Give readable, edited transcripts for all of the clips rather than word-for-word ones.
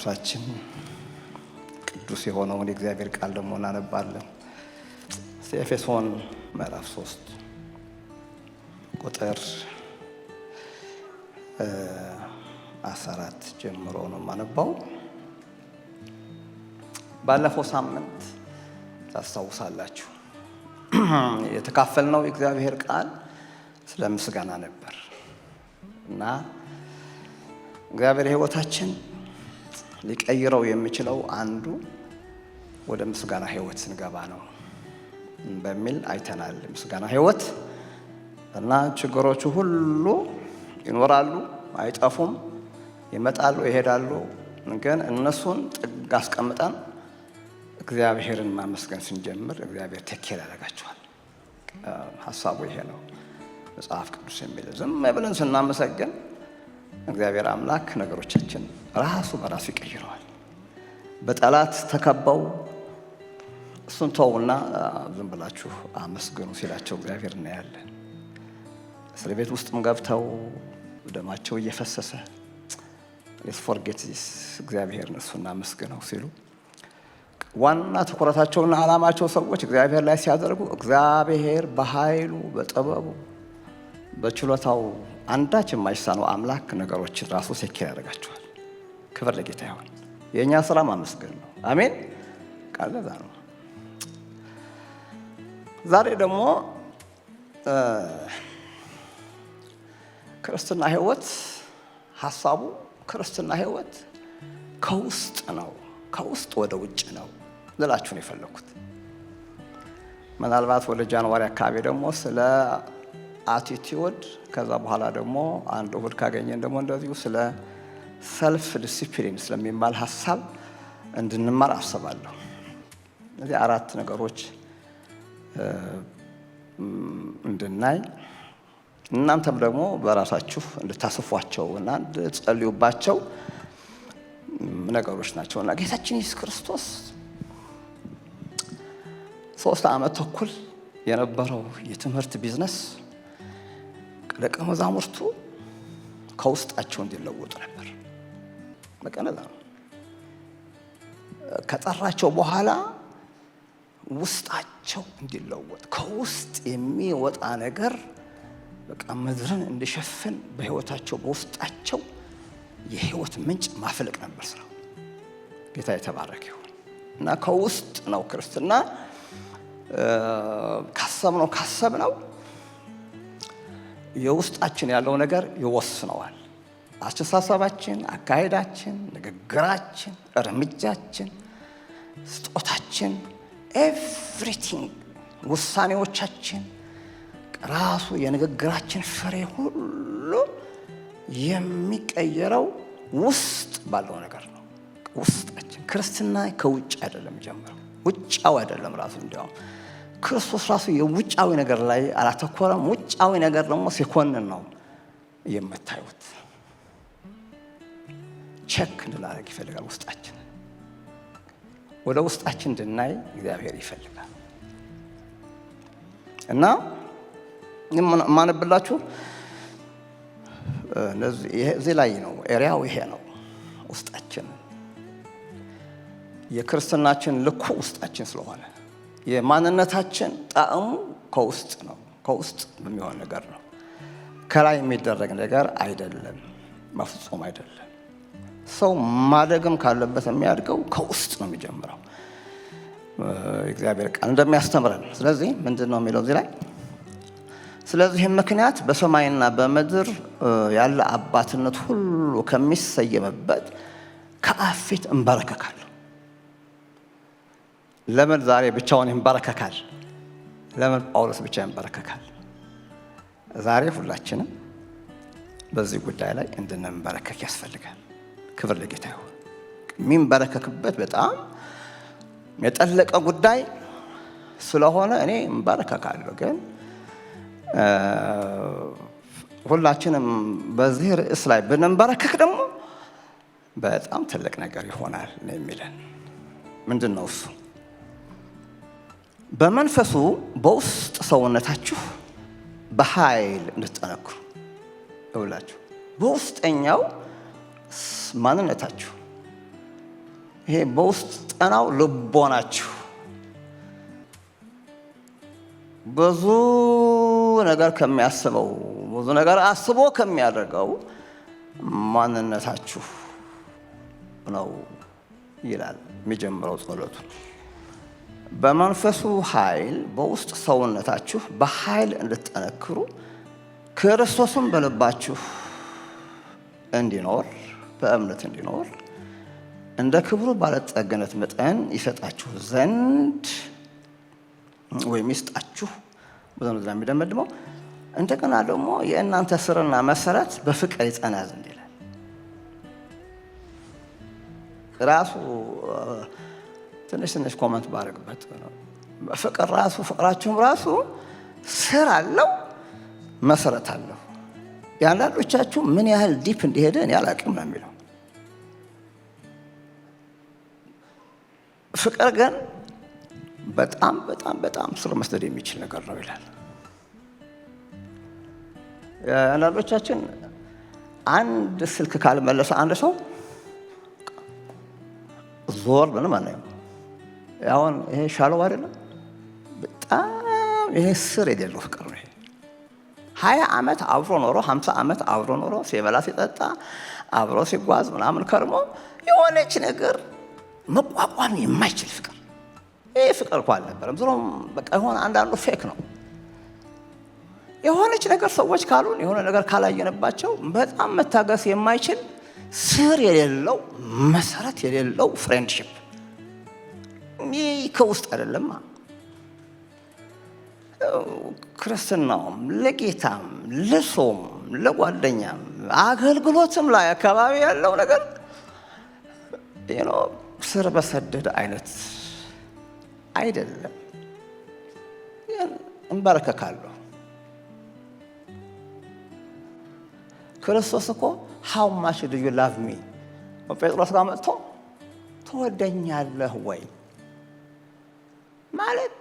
ነፍሳችን ቅዱስ የሆነውን የእግዚአብሔር ቃል ደግሞ እናነባለን። ኤፌሶን ምዕራፍ 3 ቁጥር 14 ጀምሮ ነው የማነባው። ባለፈው ሳምንት ታስታውሳላችሁ የተካፈልነው የእግዚአብሔር ቃል ስለ ምስጋና ነበር እና እግዚአብሔር ሕይወታችን ሊቀይረው የሚችለው አንዱ ወደ ምስጋና ሕይወት ስንገባ ነው በሚል አይተናል። ምስጋና ሕይወት እና ችግሮቹ ሁሉ ይኖራሉ፣ አይጠፉም፣ ይመጣሉ፣ ይሄዳሉ። ግን እነሱን ጥግ አስቀምጠን እግዚአብሔርን ማመስገን ስንጀምር እግዚአብሔር ተኬል ያደርጋቸዋል። ሐሳቡ ይሄ ነው። መጽሐፍ ቅዱስ የሚል ዝም ብለን ስናመሰግን እግዚአብሔር አምላክ ነገሮቻችን ራሱ በራሱ ይቀይረዋል። በጠላት ተከበው እሱን ተውና ዝም ብላችሁ አመስግኑ ሲላቸው እግዚአብሔር እናያለን። እስር ቤት ውስጥም ገብተው ደማቸው እየፈሰሰ let's forget this እግዚአብሔር እሱን አመስግነው ሲሉ ዋና ትኩረታቸውና ዓላማቸው ሰዎች እግዚአብሔር ላይ ሲያደርጉ እግዚአብሔር በኃይሉ በጥበቡ በችሎታው አንዳች የማይሳነው አምላክ ነገሮችን ራሱ ሴኬር ያደርጋቸዋል። ክብር ለጌታ ይሁን። የእኛ ስራ ማመስገን ነው። አሜን። ቃለዛ ነው። ዛሬ ደግሞ ክርስትና ሕይወት ሐሳቡ ክርስትና ሕይወት ከውስጥ ነው፣ ከውስጥ ወደ ውጭ ነው ልላችሁ ነው የፈለኩት። ምናልባት ወደ ጃንዋሪ አካባቢ ደግሞ ስለ አቲቲዩድ ከዛ በኋላ ደግሞ አንድ እሁድ ካገኘን ደግሞ እንደዚሁ ስለ ሰልፍ ዲሲፕሊን ስለሚባል ሐሳብ እንድንማር አስባለሁ። እነዚህ አራት ነገሮች እንድናይ እናንተም ደግሞ በራሳችሁ እንድታስፏቸው እና እንድትጸልዩባቸው ነገሮች ናቸው እና ጌታችን ኢየሱስ ክርስቶስ 3 ዓመት ተኩል የነበረው የትምህርት ቢዝነስ ደቀ መዛሙርቱ ከውስጣቸው እንዲለወጡ ነበር። መቀነዛ ነው። ከጠራቸው በኋላ ውስጣቸው እንዲለወጥ ከውስጥ የሚወጣ ነገር በቃ ምድርን እንዲሸፍን በሕይወታቸው በውስጣቸው የሕይወት ምንጭ ማፍለቅ ነበር ስራው። ጌታ የተባረከ ይሁን እና ከውስጥ ነው ክርስትና። ካሰብነው የውስጣችን ያለው ነገር ይወስነዋል። አስተሳሰባችን፣ አካሄዳችን፣ ንግግራችን፣ እርምጃችን፣ ስጦታችን፣ ኤቭሪቲንግ ውሳኔዎቻችን፣ ራሱ የንግግራችን ፍሬ ሁሉ የሚቀየረው ውስጥ ባለው ነገር ነው። ውስጣችን ክርስትና ከውጭ አይደለም ጀምረው፣ ውጫው አይደለም ራሱ። እንዲያውም ክርስቶስ ራሱ የውጫዊ ነገር ላይ አላተኮረም። ውጫዊ ነገር ደግሞ ሲኮንን ነው የምታዩት። ቼክ እንድናደርግ ይፈልጋል። ውስጣችን ወደ ውስጣችን እንድናይ እግዚአብሔር ይፈልጋል እና የማነብላችሁ እዚህ ላይ ነው። ኤሪያው ይሄ ነው። ውስጣችን የክርስትናችን ልኩ ውስጣችን ስለሆነ የማንነታችን ጣዕሙ ከውስጥ ነው። ከውስጥ በሚሆን ነገር ነው። ከላይ የሚደረግ ነገር አይደለም። መፍጹም አይደለም። ሰው ማደግም ካለበት የሚያድገው ከውስጥ ነው የሚጀምረው እግዚአብሔር ቃል እንደሚያስተምረን። ስለዚህ ምንድን ነው የሚለው እዚህ ላይ? ስለዚህም ምክንያት በሰማይና በምድር ያለ አባትነት ሁሉ ከሚሰየምበት ከአብ ፊት እንበረከካለሁ። ለምን ዛሬ ብቻውን ይንበረከካል? ለምን ጳውሎስ ብቻ ይንበረከካል? ዛሬ ሁላችንም በዚህ ጉዳይ ላይ እንድንበረከክ ያስፈልጋል። ክብር ለጌታ ይሁን። የሚንበረከክበት በጣም የጠለቀ ጉዳይ ስለሆነ እኔ እንበረከካለሁ። ግን ሁላችንም በዚህ ርዕስ ላይ ብንንበረከክ ደግሞ በጣም ትልቅ ነገር ይሆናል ነው የሚለን። ምንድን ነው እሱ? በመንፈሱ በውስጥ ሰውነታችሁ በኃይል እንድትጠነክሩ እውላችሁ በውስጠኛው ማንነታችሁ ይሄ በውስጥ ጠናው ልቦናችሁ ብዙ ነገር ከሚያስበው ብዙ ነገር አስቦ ከሚያደርገው ማንነታችሁ ነው ይላል የሚጀምረው ጸሎቱ። በመንፈሱ ኃይል በውስጥ ሰውነታችሁ በኃይል እንድትጠነክሩ ክርስቶስን በልባችሁ እንዲኖር በእምነት እንዲኖር እንደ ክብሩ ባለጠግነት መጠን ይሰጣችሁ ዘንድ ወይም ይስጣችሁ በዘመን ዘመን የሚደመድመው እንደገና ደግሞ የእናንተ ስርና መሰረት በፍቅር ይጸና ዘንድ ይላል። ራሱ ትንሽ ኮመንት ባደርግበት ነው። ፍቅር ራሱ ፍቅራችሁም ራሱ ስር አለው መሰረት አለው። የአንዳንዶቻችሁ ምን ያህል ዲፕ እንደሄደ እኔ አላውቅም ነው የሚለው። ፍቅር ግን በጣም በጣም በጣም ስር መስደድ የሚችል ነገር ነው ይላል። አንዳንዶቻችን አንድ ስልክ ካልመለሰ አንድ ሰው ዞር ምንም አናየው። አሁን ይሄ ሻለው አይደለም፣ በጣም ይሄ ስር የሌለው ፍቅር ነው። 20 ዓመት አብሮ ኖሮ 50 ዓመት አብሮ ኖሮ ሲበላ ሲጠጣ አብሮ ሲጓዝ ምናምን ከርሞ የሆነች ነገር መቋቋም የማይችል ፍቅር። ይሄ ፍቅር እኮ አልነበረም። ዝሮም በቃ የሆነ አንዳንዱ ፌክ ነው። የሆነች ነገር ሰዎች ካሉን የሆነ ነገር ካላየንባቸው በጣም መታገስ የማይችል ስር የሌለው መሰረት የሌለው ፍሬንድሺፕ። ይህ ከውስጥ አይደለም። ክርስትናውም ለጌታም ለሰውም ለጓደኛም አገልግሎትም ላይ አካባቢ ያለው ነገር ስር በሰደደ አይነት አይደለም። እንበረከካለሁ። ክርስቶስ እኮ how much do you love me ጴጥሮስ ጋር መጥቶ ትወደኛለህ ወይ ማለት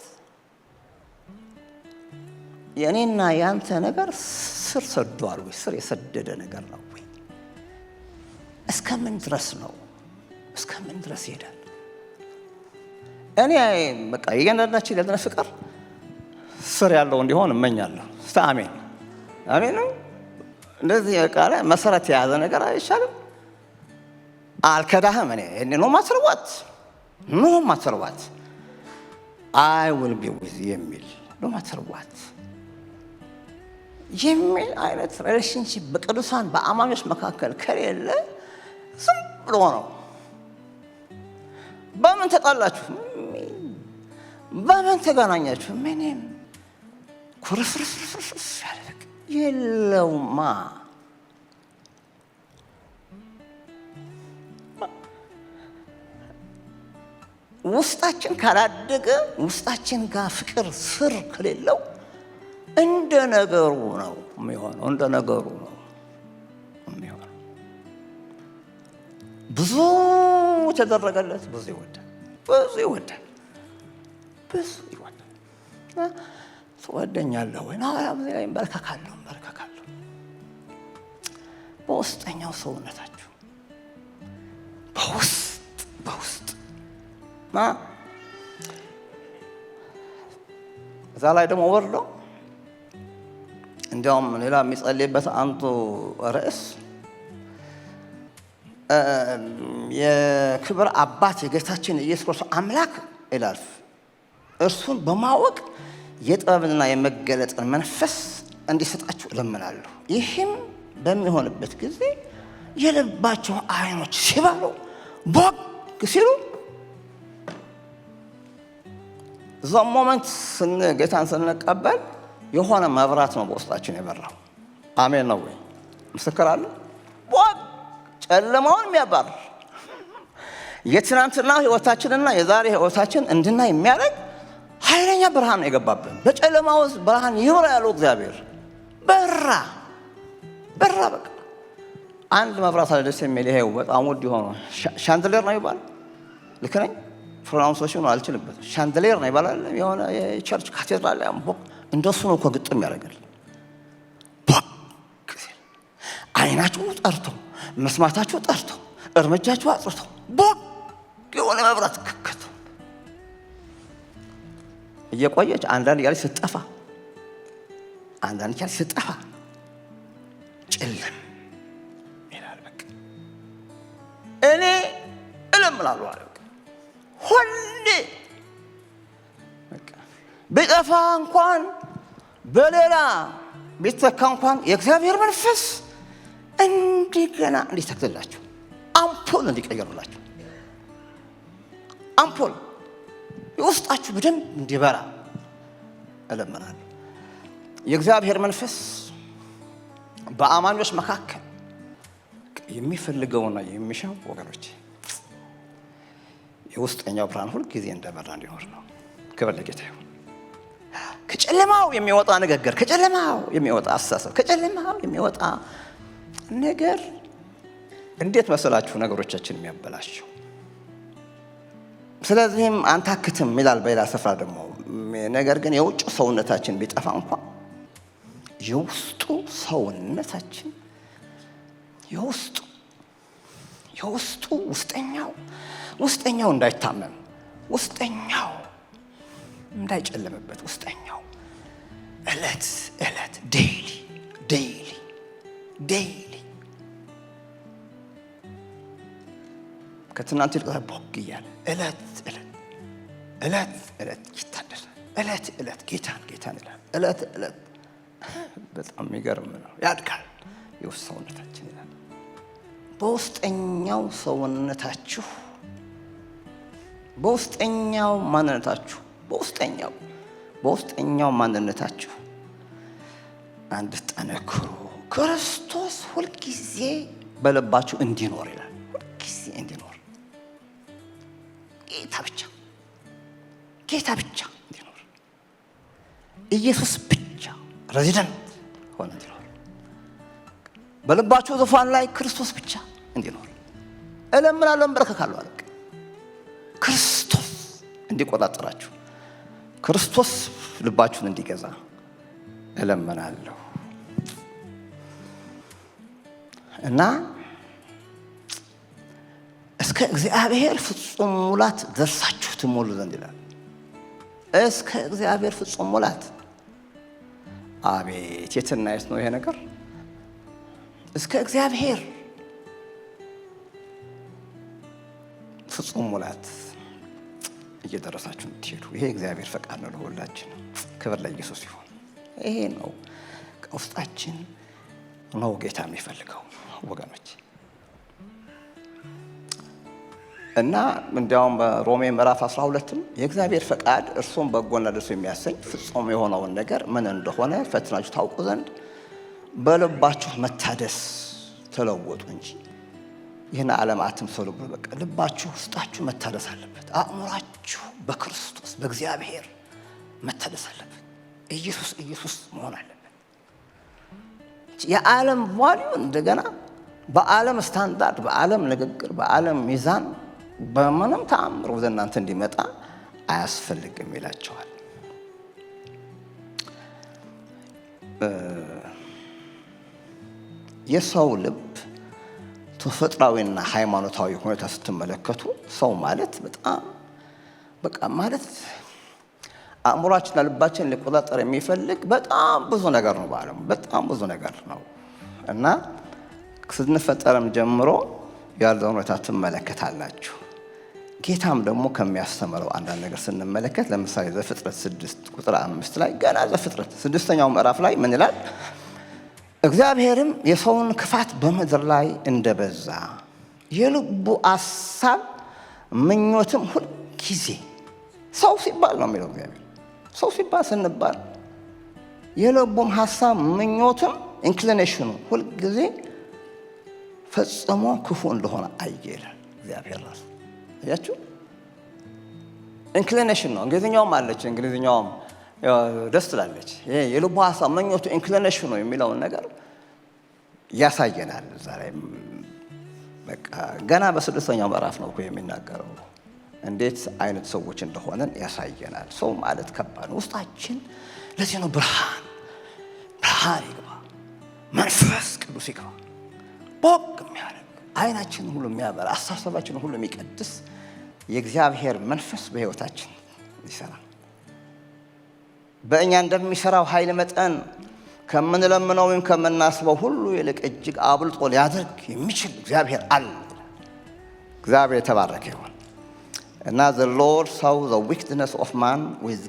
የኔና ያንተ ነገር ስር ሰዷል ወይ? ስር የሰደደ ነገር ነው ወይ? እስከምን ድረስ ነው? እስከምን ድረስ ይሄዳል? እኔ በቃ የእያንዳንዳችን ያለን ፍቅር ስር ያለው እንዲሆን እመኛለሁ። አሜን አሜን። እንደዚህ ቃል መሰረት የያዘ ነገር አይሻልም? አልከዳህም። እኔ ነው ማትርዋት I will be with you የሚል no matter what የሚል አይነት ሪሌሽንሺፕ በቅዱሳን በአማኞች መካከል ከሌለ ዝም ብሎ ነው። በምን ተጣላችሁ? በምን ተገናኛችሁ? ምንም ኩርፍርፍርፍርፍ ያለቅ የለውማ። ውስጣችን ካላደገ ውስጣችን ጋር ፍቅር ስር ከሌለው እንደ ነገሩ ነው የሚሆነው። እንደ ነገሩ ነው የሚሆነው። ብዙ ተደረገለት፣ ብዙ ይወዳል፣ ብዙ ይወዳል፣ ብዙ ይወዳል። ትወደኛለህ ወይ? እንበረከካለሁ። በውስጠኛው ሰውነታችሁ በውስጥ እዛ ላይ ደግሞ ወርዶ እንዲያውም ሌላ የሚጸልይበት አንዱ ርዕስ የክብር አባት የጌታችን ኢየሱስ ክርስቶስ አምላክ ይላል እርሱን በማወቅ የጥበብንና የመገለጥን መንፈስ እንዲሰጣችሁ እለምናለሁ። ይህም በሚሆንበት ጊዜ የልባችሁ አይኖች ሲበሩ ቦግ ሲሉ እዛ ሞመንት ጌታን ስንቀበል የሆነ መብራት ነው በውስጣችን የበራው። አሜን ነው ወይ? ምስክር አለ። ቦግ ጨለማውን የሚያባር የትናንትና ህይወታችንና የዛሬ ህይወታችን እንድናይ የሚያደርግ ኃይለኛ ብርሃን ነው የገባብን። በጨለማ ውስጥ ብርሃን ይብራ ያለው እግዚአብሔር በራ። በቃ አንድ መብራት አለ ደስ የሚል ይሄው በጣም ውድ የሆነ ሻንድሌር ነው ይባላል። ልክ ነኝ? ፕሮናንሴሽኑ አልችልበትም። ሻንድሌር ነው ይባላል። የሆነ የቸርች ካቴድራል ላይ እንደሱ ነው እኮ ግጥም ያደርጋል። አይናችሁ ጠርቶ መስማታችሁ ጠርቶ እርምጃችሁ አጥርቶ ቦግ የሆነ መብራት ክከቱ እየቆየች አንዳንድ ያለች ስትጠፋ አንዳንድ ያለች ስትጠፋ ጨለም ይላል። በቃ እኔ እለምናለሁ አለ ሁሌ በቃ ቢጠፋ እንኳን በሌላ ቢተካ እንኳን የእግዚአብሔር መንፈስ እንደገና እንዲተክልላችሁ አምፖል እንዲቀየሩላችሁ አምፖል የውስጣችሁ በደንብ እንዲበራ እለምናለሁ። የእግዚአብሔር መንፈስ በአማኞች መካከል የሚፈልገውና የሚሻው ወገኖች የውስጠኛው ብርሃን ሁል ጊዜ እንደበራ እንዲኖር ነው። ክብር ለጌታ ይሁን። ከጨለማው የሚወጣ ንግግር፣ ከጨለማው የሚወጣ አስተሳሰብ፣ ከጨለማው የሚወጣ ነገር እንዴት መሰላችሁ ነገሮቻችን የሚያበላቸው። ስለዚህም አንታክትም ይላል በሌላ ስፍራ ደግሞ። ነገር ግን የውጭ ሰውነታችን ቢጠፋ እንኳን የውስጡ ሰውነታችን የውስጡ ውስጠኛው እንዳይታመም፣ ውስጠኛው እንዳይጨለምበት፣ ውስጠኛው እለት ዴይሊ ከትናንት ይልቅ ቦግ እያለ እለት ይታደሳል። እለት ጌታን ይላል። እለት በጣም የሚገርም ነው። ያድጋል የውስጥ ሰውነታችን ይላል። በውስጠኛው ሰውነታችሁ በውስጠኛው ማንነታችሁ እንድትጠነክሩ ክርስቶስ ሁልጊዜ በልባችሁ እንዲኖር ይላል። ሁልጊዜ እንዲኖር ጌታ ብቻ እንዲኖር፣ ኢየሱስ ብቻ ሬዚደንት ሆነ እንዲኖር፣ በልባችሁ ዙፋን ላይ ክርስቶስ ብቻ እንዲኖር እለምናለሁ፣ እንበረከካለሁ አለ። ክርስቶስ እንዲቆጣጠራችሁ፣ ክርስቶስ ልባችሁን እንዲገዛ እለምናለሁ እና እስከ እግዚአብሔር ፍጹም ሙላት ደርሳችሁ ትሞሉ ዘንድ ይላል። እስከ እግዚአብሔር ፍጹም ሙላት። አቤት የትና የት ነው ይሄ ነገር! እስከ እግዚአብሔር ፍጹም ሙላት እየደረሳችሁ እንድትሄዱ ይሄ እግዚአብሔር ፈቃድ ነው ለሁላችን። ክብር ለኢየሱስ ይሁን። ይሄ ነው ከውስጣችን ነው ጌታ የሚፈልገው ወገኖች። እና እንዲያውም በሮሜ ምዕራፍ 12 የእግዚአብሔር ፈቃድ እርሱም በጎና ደስ የሚያሰኝ ፍጹም የሆነውን ነገር ምን እንደሆነ ፈትናችሁ ታውቁ ዘንድ በልባችሁ መታደስ ተለወጡ እንጂ ይህን ዓለም አትምሰሉ ብሎ በቃ ልባችሁ ውስጣችሁ መታደስ አለበት። አእምሯችሁ በክርስቶስ በእግዚአብሔር መታደስ አለበት። ኢየሱስ መሆን አለበት። የዓለም ቫልዩ እንደገና በዓለም ስታንዳርድ፣ በዓለም ንግግር፣ በዓለም ሚዛን በምንም ተአምር ወደ እናንተ እንዲመጣ አያስፈልግም ይላቸዋል። የሰው ልብ ተፈጥሯዊና ሃይማኖታዊ ሁኔታ ስትመለከቱ ሰው ማለት በጣም በቃ ማለት አእምሯችንና ልባችንን ሊቆጣጠር የሚፈልግ በጣም ብዙ ነገር ነው። በዓለም በጣም ብዙ ነገር ነው እና ስንፈጠርም ጀምሮ ያለው ሁኔታ ትመለከታላችሁ። ጌታም ደግሞ ከሚያስተምረው አንዳንድ ነገር ስንመለከት ለምሳሌ ዘፍጥረት 6 ቁጥር 5 ላይ ገና ዘፍጥረት 6ኛው ምዕራፍ ላይ ምን ይላል? እግዚአብሔርም የሰውን ክፋት በምድር ላይ እንደበዛ የልቡ አሳብ ምኞትም ሁል ጊዜ ሰው ሲባል ነው የሚለው እግዚአብሔር። ሰው ሲባል ስንባል የልቡም ሐሳብ ምኞትም ኢንክሊኔሽኑ ሁል ጊዜ ፈጽሞ ክፉ እንደሆነ አየ ይላል እግዚአብሔር ራሱ። አያችሁ ኢንክሊኔሽን ነው። እንግሊዝኛውም አለች፣ እንግሊዝኛውም ደስ ትላለች። ይሄ የልቡ ሐሳብ ምኞቱ ኢንክሊኔሽን ነው የሚለውን ነገር ያሳየናል። እዛ ላይ በቃ ገና በ6ኛው ምዕራፍ ነው እኮ የሚናገረው እንዴት አይነት ሰዎች እንደሆነን ያሳየናል። ሰው ማለት ከባድ ነው። ውስጣችን ለዚህ ነው ብርሃን ይግባ፣ መንፈስ ቅዱስ ይግባ፣ ቦግ የሚያደርግ አይናችን ሁሉ የሚያበራ፣ አስተሳሰባችን ሁሉ የሚቀድስ የእግዚአብሔር መንፈስ በሕይወታችን ይሰራል። በእኛ እንደሚሰራው ኃይል መጠን ከምንለምነው ወይም ከምናስበው ሁሉ ይልቅ እጅግ አብልጦ ሊያደርግ የሚችል እግዚአብሔር አለ። እግዚአብሔር የተባረከ ይሁን እና the Lord saw the wickedness of man was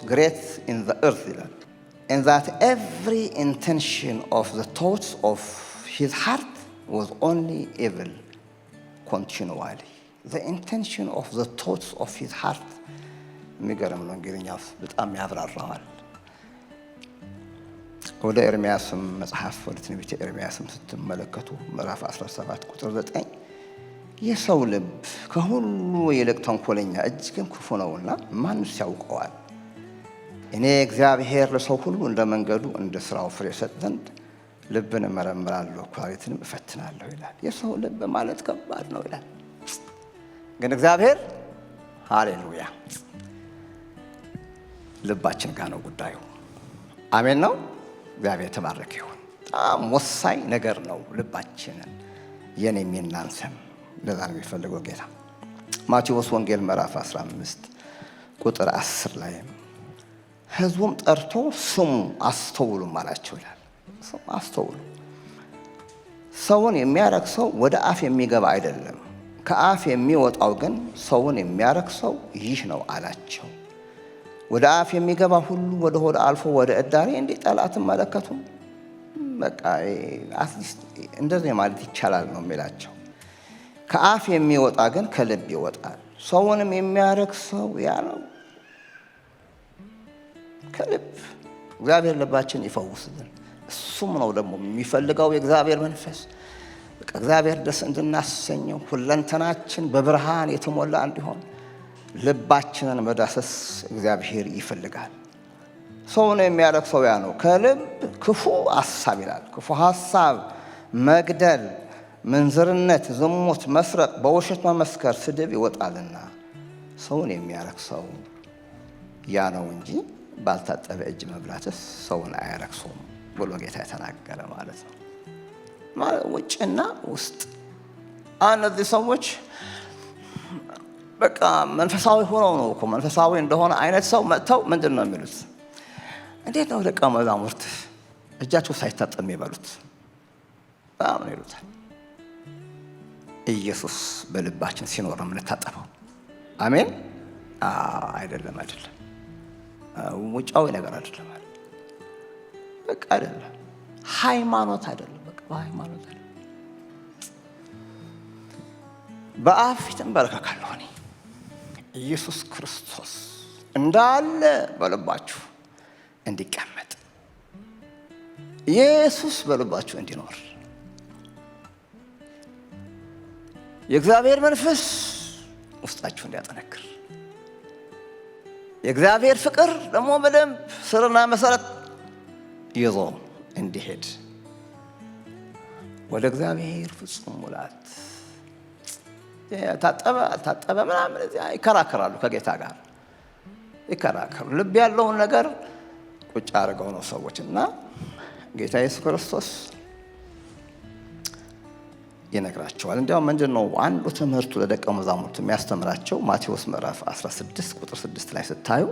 great in the earth ይላል and that every intention of the thoughts of his heart was only evil continually. The intention of the thoughts of his heart የሚገርም ነው። እንግዲኛው በጣም ያብራራዋል። ወደ ኤርምያስም መጽሐፍ ወደ ትንቢተ ኤርምያስም ስትመለከቱ ምዕራፍ 17 ቁጥር 9 የሰው ልብ ከሁሉ ይልቅ ተንኮለኛ እጅግም ክፉ ነውና ማንስ ያውቀዋል? እኔ እግዚአብሔር ለሰው ሁሉ እንደ መንገዱ እንደ ሥራው ፍሬ ሰጥ ዘንድ ልብን እመረምራለሁ ኩላሊትንም እፈትናለሁ ይላል። የሰው ልብ ማለት ከባድ ነው ይላል። ግን እግዚአብሔር ሃሌሉያ ልባችን ጋር ነው ጉዳዩ። አሜን ነው። እግዚአብሔር ተባረከ ይሁን። በጣም ወሳኝ ነገር ነው ልባችንን የኔም የናንተም ለዛ ነው የሚፈልገው ጌታ። ማቴዎስ ወንጌል ምዕራፍ 15 ቁጥር 10 ላይ ሕዝቡም ጠርቶ ስሙ አስተውሉም አላቸው ይላል። ስሙ አስተውሉ። ሰውን የሚያረክሰው ወደ አፍ የሚገባ አይደለም፣ ከአፍ የሚወጣው ግን ሰውን የሚያረክሰው ይህ ነው አላቸው። ወደ አፍ የሚገባ ሁሉ ወደ ሆድ አልፎ ወደ እዳሪ እንዲጠላ አትመለከቱም? በቃ አትሊስት እንደዚህ ማለት ይቻላል ነው የሚላቸው። ከአፍ የሚወጣ ግን ከልብ ይወጣል፣ ሰውንም የሚያረክሰው ያ ነው ከልብ። እግዚአብሔር ልባችን ይፈውስልን። እሱም ነው ደግሞ የሚፈልገው የእግዚአብሔር መንፈስ። በቃ እግዚአብሔር ደስ እንድናሰኘው ሁለንተናችን በብርሃን የተሞላ እንዲሆን ልባችንን መዳሰስ እግዚአብሔር ይፈልጋል። ሰውን የሚያረክሰው ያ ነው ከልብ ክፉ ሐሳብ ይላል። ክፉ ሐሳብ፣ መግደል፣ ምንዝርነት፣ ዝሙት፣ መስረቅ፣ በውሸት መመስከር፣ ስድብ ይወጣልና ሰውን የሚያረክሰው ያ ነው እንጂ ባልታጠበ እጅ መብላትስ ሰውን አያረክሰውም ብሎ ጌታ የተናገረ ማለት ነው። ውጭና ውስጥ እነዚህ ሰዎች በቃ መንፈሳዊ ሆነው ነው እኮ መንፈሳዊ እንደሆነ አይነት ሰው መጥተው ምንድን ነው የሚሉት? እንዴት ነው ደቀ መዛሙርት እጃቸው ሳይታጠብ የሚበሉት? በጣም ነው ይሉታል። ኢየሱስ በልባችን ሲኖር ነው የምንታጠበው። አሜን። አይደለም ውጫዊ ነገር አይደለም። በቃ አይደለም ሃይማኖት አይደለም። በቃ ሃይማኖት አይደለም። በአብ ፊት እንበረከካለሁ እኔ ኢየሱስ ክርስቶስ እንዳለ በልባችሁ እንዲቀመጥ፣ ኢየሱስ በልባችሁ እንዲኖር፣ የእግዚአብሔር መንፈስ ውስጣችሁ እንዲያጠነክር፣ የእግዚአብሔር ፍቅር ደግሞ በደንብ ስርና መሰረት ይዞ እንዲሄድ ወደ እግዚአብሔር ፍጹም ሙላት። ታጠበ ምናምን ይከራከራሉ፣ ከጌታ ጋር ይከራከሩ። ልብ ያለውን ነገር ቁጭ አድርገው ነው ሰዎች እና ጌታ ኢየሱስ ክርስቶስ ይነግራቸዋል። እንዲያውም ምንድን ነው አንዱ ትምህርቱ ለደቀ መዛሙርቱ የሚያስተምራቸው ማቴዎስ ምዕራፍ 16 ቁጥር 6 ላይ ስታዩ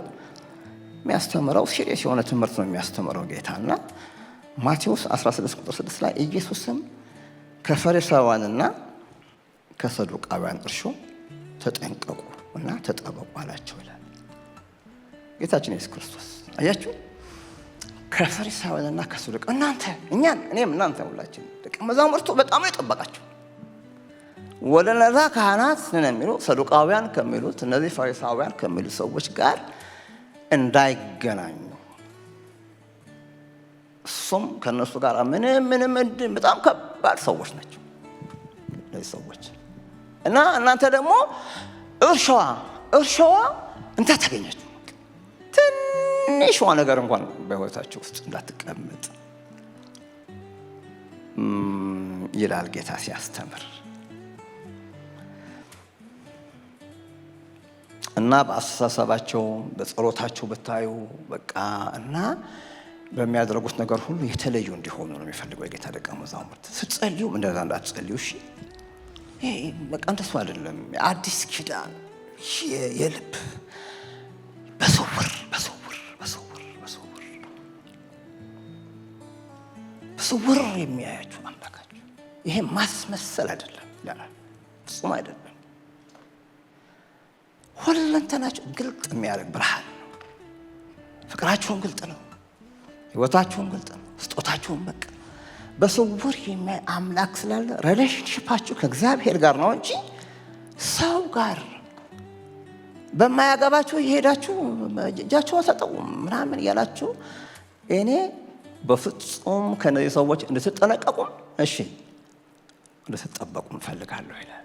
የሚያስተምረው ሲሪየስ የሆነ ትምህርት ነው የሚያስተምረው ጌታና ማቴዎስ 16 ቁጥር 6 ላይ ኢየሱስም ከፈሪሳውያንና ከሰዱቃውያን እርሾ ተጠንቀቁ እና ተጠበቁ አላቸው ይላል ጌታችን ኢየሱስ ክርስቶስ። አያችሁ፣ ከፈሪሳውያንና ከሰዱቃውያን እኔም እናንተ ሁላችን ደቀ መዛሙርቱ በጣም ነው የጠበቃቸው። ወደ እነዛ ካህናት ነን የሚሉ ሰዱቃውያን ከሚሉት እነዚህ ፈሪሳውያን ከሚሉ ሰዎች ጋር እንዳይገናኙ፣ እሱም ከነሱ ጋር ምንም በጣም ከባድ ሰዎች ናቸው እነዚህ ሰዎች። እና እናንተ ደግሞ እርሻዋ እንዳታገኛችሁ፣ ትንሿ ነገር እንኳን በሕይወታችሁ ውስጥ እንዳትቀመጥ ይላል ጌታ ሲያስተምር። እና በአስተሳሰባቸው በጸሎታቸው ብታዩ በቃ እና በሚያደርጉት ነገር ሁሉ የተለዩ እንዲሆኑ ነው የሚፈልገው የጌታ ደቀ መዛሙርት። ስትጸልዩም እንደዛ እንዳትጸልዩ እሺ። በቃ እንደሱ አይደለም። አዲስ ኪዳን የልብ በስውር የሚያያችሁ አምላካችሁ። ይሄ ማስመሰል አይደለም ይላል። ፍጹም አይደለም። ሁለንተናችሁ ግልጥ የሚያደርግ ብርሃን ነው። ፍቅራችሁን ግልጥ ነው። ህይወታችሁን ግልጥ ነው። ስጦታችሁን በቃ በስውር የሚያይ አምላክ ስላለ ሪሌሽንሺፓችሁ ከእግዚአብሔር ጋር ነው እንጂ ሰው ጋር በማያገባችሁ እየሄዳችሁ እጃችሁን ሰጠው ምናምን እያላችሁ እኔ በፍጹም ከነዚህ ሰዎች እንድትጠነቀቁም እንድትጠበቁ እንፈልጋለሁ ይላል።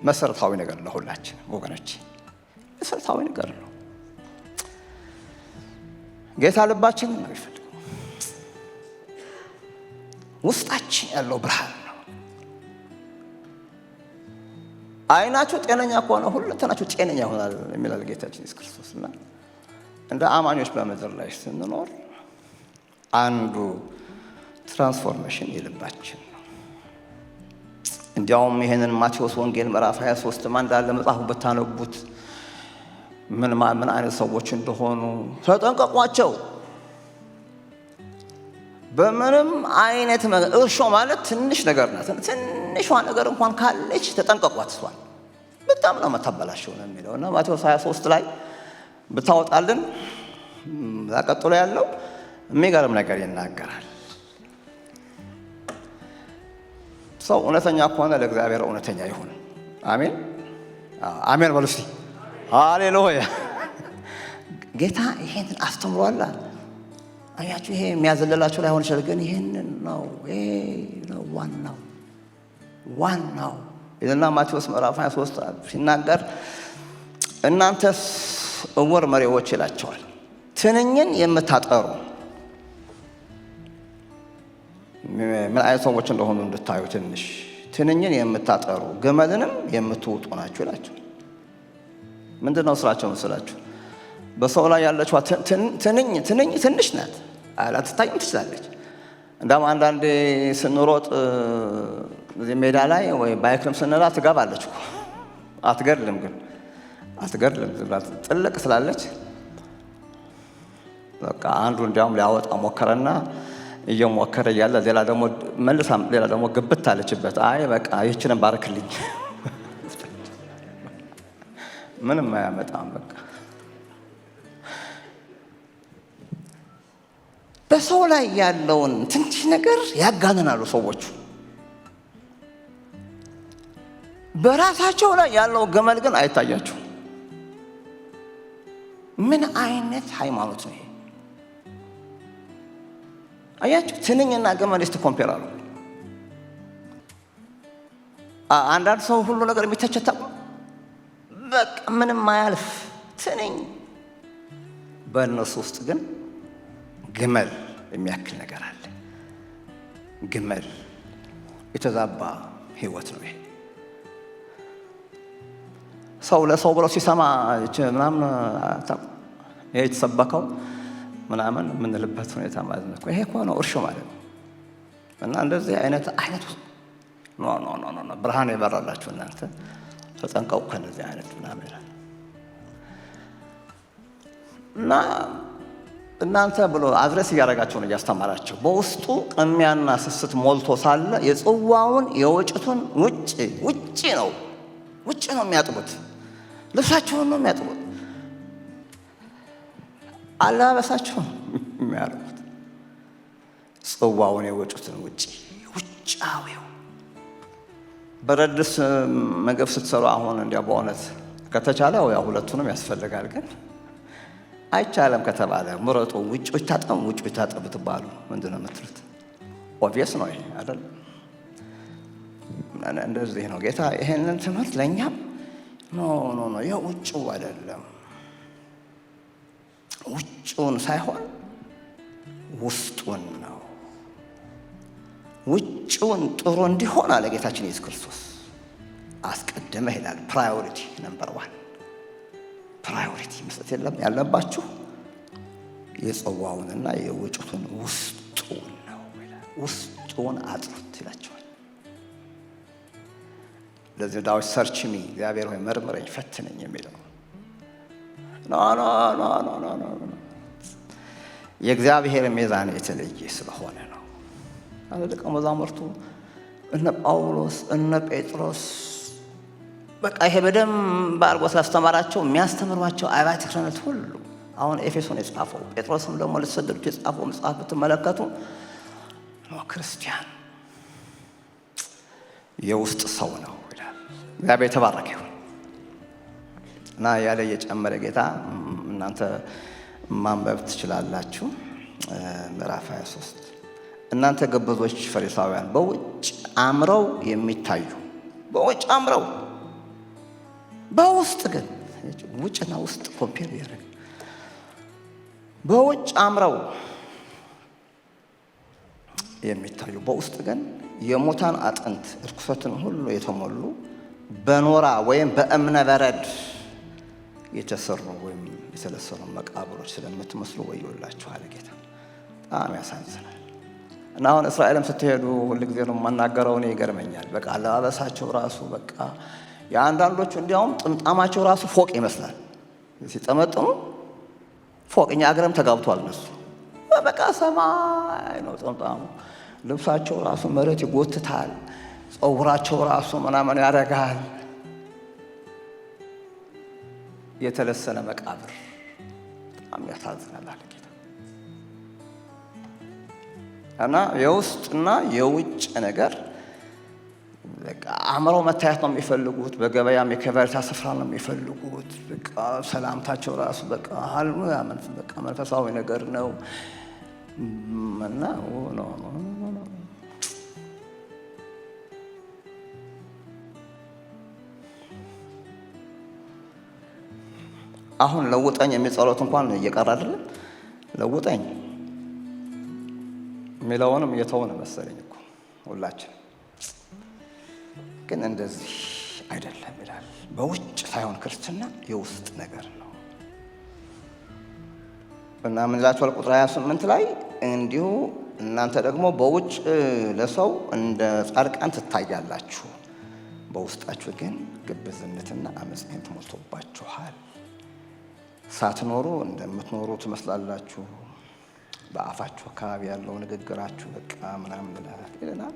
መሰረታዊ ነገር ለሁላችን ወገኖች፣ መሰረታዊ ነገር ነው። ጌታ ልባችን ነው የሚፈልገው። ውስጣችን ያለው ብርሃን ነው። አይናችሁ ጤነኛ ከሆነ ሁለንተናችሁ ጤነኛ ይሆናል የሚላል ጌታችን ኢየሱስ ክርስቶስ። እና እንደ አማኞች በምድር ላይ ስንኖር አንዱ ትራንስፎርሜሽን የልባችን ነው። እንዲያውም ይሄንን ማቴዎስ ወንጌል ምዕራፍ 23 እንዳለ መጽሐፉ ብታነቡት ምን አይነት ሰዎች እንደሆኑ ተጠንቀቋቸው። በምንም አይነት እርሾ ማለት ትንሽ ነገር ናት። ትንሿ ነገር እንኳን ካለች ተጠንቀቋት። እሷን በጣም ነው መታበላሸው ነው የሚለው እና ማቴዎስ 23 ላይ ብታወጣልን ቀጥሎ ያለው የሚገርም ነገር ይናገራል። ሰው እውነተኛ ከሆነ ለእግዚአብሔር እውነተኛ ይሁን። አሜን አሜን በሉ እስቲ ሃሌሉያ። ጌታ ይሄንን አስተምሯል። አያችሁ፣ ይሄ የሚያዘለላችሁ ላይሆን ይችላል፣ ግን ይሄንን ነው ነው ዋናው ይልና ማቴዎስ ምዕራፍ 23 ሲናገር እናንተስ እውር መሪዎች ይላቸዋል፣ ትንኝን የምታጠሩ ምን አይነት ሰዎች እንደሆኑ እንድታዩ ትንሽ ትንኝን የምታጠሩ ግመልንም የምትውጡ ናችሁ ይላቸው። ምንድነው ስራቸው መስላችሁ? በሰው ላይ ያለችው ትንኝ ትንሽ ናት፣ አላትታይም ትችላለች። እንደውም አንዳንዴ ስንሮጥ እዚህ ሜዳ ላይ ወይ ባይክም ስንላ ትገባለች እኮ አትገድልም። ግን አትገድልም፣ ጥልቅ ስላለች በቃ አንዱ እንዲያውም ሊያወጣ ሞከረና እየሞከረ እያለ ሌላ ደግሞ ግብት አለችበት። አይ በቃ ይህችንን ባርክልኝ ምንም አያመጣም። በቃ በሰው ላይ ያለውን ትንሽ ነገር ያጋንናሉ ሰዎቹ። በራሳቸው ላይ ያለው ገመል ግን አይታያቸው። ምን አይነት ሃይማኖት ነው ይሄ? አያችሁ፣ ትንኝና ገመል እስቲ ኮምፔር አሉ። አንዳንድ ሰው ሁሉ ነገር የሚተቸታው በቃ ምንም ማያልፍ ትንኝ፣ በእነሱ ውስጥ ግን ግመል የሚያክል ነገር አለ። ግመል የተዛባ ህይወት ነው ይሄ። ሰው ለሰው ብሎ ሲሰማ ምናምን ይሄ የተሰበከው ምናምን የምንልበት ሁኔታ ማለት ነው። ይሄ እኮ ነው እርሾ ማለት ነው። እና እንደዚህ አይነት ኖ ብርሃን የበራላችሁ እናንተ ተጠንቀቁ ከነዚህ አይነት ምናምን ይላል። እና እናንተ ብሎ አድረስ እያደረጋቸው ነው እያስተማራቸው። በውስጡ ቅሚያና ስስት ሞልቶ ሳለ የጽዋውን የወጭቱን ውጭ ነው የሚያጥቡት። ልብሳቸውን ነው የሚያጥቡት፣ አለባበሳቸውን የሚያጥቡት። ጽዋውን የወጭቱን ውጫዊው በረድ ድስት ምግብ ስትሰሩ አሁን እንዲያው በእውነት ከተቻለ ያው ሁለቱንም ያስፈልጋል። ግን አይቻለም ከተባለ ምረጡ። ውጭ ይታጠብ ትባሉ ምንድን ነው የምትሉት? ኦብቪየስ ነው ይሄ አይደል? እንደዚህ ነው ጌታ ይሄንን ትምህርት ለእኛም ኖ የውጭው አይደለም፣ ውጭውን ሳይሆን ውስጡን ነው። ውጭውን ጥሩ እንዲሆን አለ ጌታችን ኢየሱስ ክርስቶስ አስቀድመህ ይላል። ፕራዮሪቲ ነምበር 1 ፕራዮሪቲ መስጠት ያለባችሁ የጽዋውንና የወጭቱን ውስጡን ነው ይላል። ውስጡን አጥሩት ይላቸዋል። ለዚህ ዳዊት ሰርች ሚ እግዚአብሔር ሆይ መርምረኝ ፈትነኝ የሚለው ኖ ኖ ኖ ኖ ኖ የእግዚአብሔር ሚዛን የተለየ ስለሆነ ነው። ደቀ መዛሙርቱ እነ ጳውሎስ እነ ጴጥሮስ በቃ ይሄ በደንብ አድርጎ ስላስተማራቸው የሚያስተምሯቸው አብያተ ክርስቲያናት ሁሉ አሁን ኤፌሶን የጻፈው ጴጥሮስም ደግሞ ለተሰደዱት የጻፈው መጽሐፍ ብትመለከቱ ክርስቲያን የውስጥ ሰው ነው ይላል። እግዚአብሔር የተባረከ ይሁን እና ያለ የጨመረ ጌታ እናንተ ማንበብ ትችላላችሁ። ምዕራፍ 23 እናንተ ገበዞች ፈሪሳውያን በውጭ አምረው የሚታዩ በውጭ አምረው በውስጥ ግን ውጭና ውስጥ ኮምፔር ያደርግ በውጭ አምረው የሚታዩ በውስጥ ግን የሙታን አጥንት ርኩሰትን ሁሉ የተሞሉ በኖራ ወይም በእብነ በረድ የተሰሩ ወይም የተለሰኑ መቃብሮች ስለምትመስሉ ወዮላችሁ አለ ጌታ። በጣም ያሳዝናል። እና አሁን እስራኤልም ስትሄዱ ሁልጊዜ ነው የማናገረው፣ እኔ ይገርመኛል። በቃ አለባበሳቸው ራሱ በቃ የአንዳንዶቹ እንዲያውም ጥምጣማቸው ራሱ ፎቅ ይመስላል ሲጠመጥሙ ፎቅ። እኛ አገርም ተጋብቷል እነሱ በቃ ሰማይ ነው ጥምጣሙ። ልብሳቸው ራሱ መሬት ይጎትታል፣ ፀጉራቸው ራሱ ምናምን ያደርጋል። የተለሰነ መቃብር በጣም ያሳዝናል አለ ጌታ። እና የውስጥና የውጭ ነገር በቃ አምረው መታየት ነው የሚፈልጉት። በገበያም የከበሬታ ስፍራ ነው የሚፈልጉት። በቃ ሰላምታቸው ራሱ በቃ ሃሌሉያ በቃ መንፈሳዊ ነገር ነው እና አሁን ለውጠኝ የሚጸሎት እንኳን እየቀረ አይደለም። ለውጠኝ የሚለውንም እየተወነ መሰለኝ እኮ ሁላችን። ግን እንደዚህ አይደለም ይላል። በውጭ ሳይሆን ክርስትና የውስጥ ነገር ነው እና ምን ይላችኋል? ቁጥር 28 ላይ እንዲሁ እናንተ ደግሞ በውጭ ለሰው እንደ ጻድቃን ትታያላችሁ፣ በውስጣችሁ ግን ግብዝነትና አመፅን ተሞልቶባችኋል። ሳትኖሩ እንደምትኖሩ ትመስላላችሁ። በአፋችሁ አካባቢ ያለው ንግግራችሁ በቃ ምናምን ይለናል።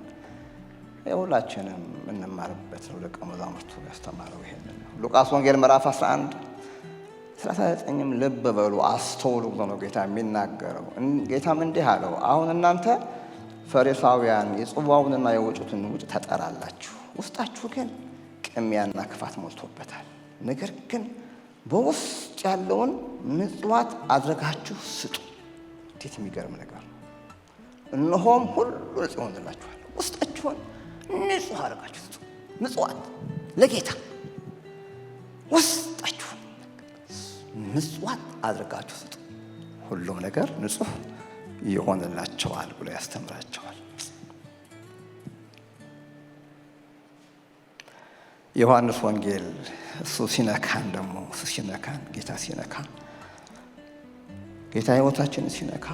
ሁላችንም እንማርበት ነው። ደቀ መዛሙርቱ ያስተማረው ይሄንን ነው። ሉቃስ ወንጌል ምዕራፍ 11:39 ልብ በሉ አስተውሉ ብሎ ነው ጌታ የሚናገረው። ጌታም እንዲህ አለው፣ አሁን እናንተ ፈሪሳውያን የጽዋውንና የወጭቱን ውጭ ተጠራላችሁ፣ ውስጣችሁ ግን ቅሚያና ክፋት ሞልቶበታል። ነገር ግን በውስጥ ያለውን ምጽዋት አድርጋችሁ ስጡ። እንዴት የሚገርም ነገር ነው! እነሆም ሁሉ ንጹሕ ይሆንላችኋል። ውስጣችሁን ንጹሕ አድርጋችሁ ስጡ። ምጽዋት ለጌታ ውስጣችሁን ምጽዋት አድርጋችሁ ስጡ፣ ሁሉም ነገር ንጹሕ ይሆንላቸዋል ብሎ ያስተምራቸዋል። ዮሐንስ ወንጌል እሱ ሲነካን ጌታ ሲነካን ጌታ ሕይወታችንን ሲነካ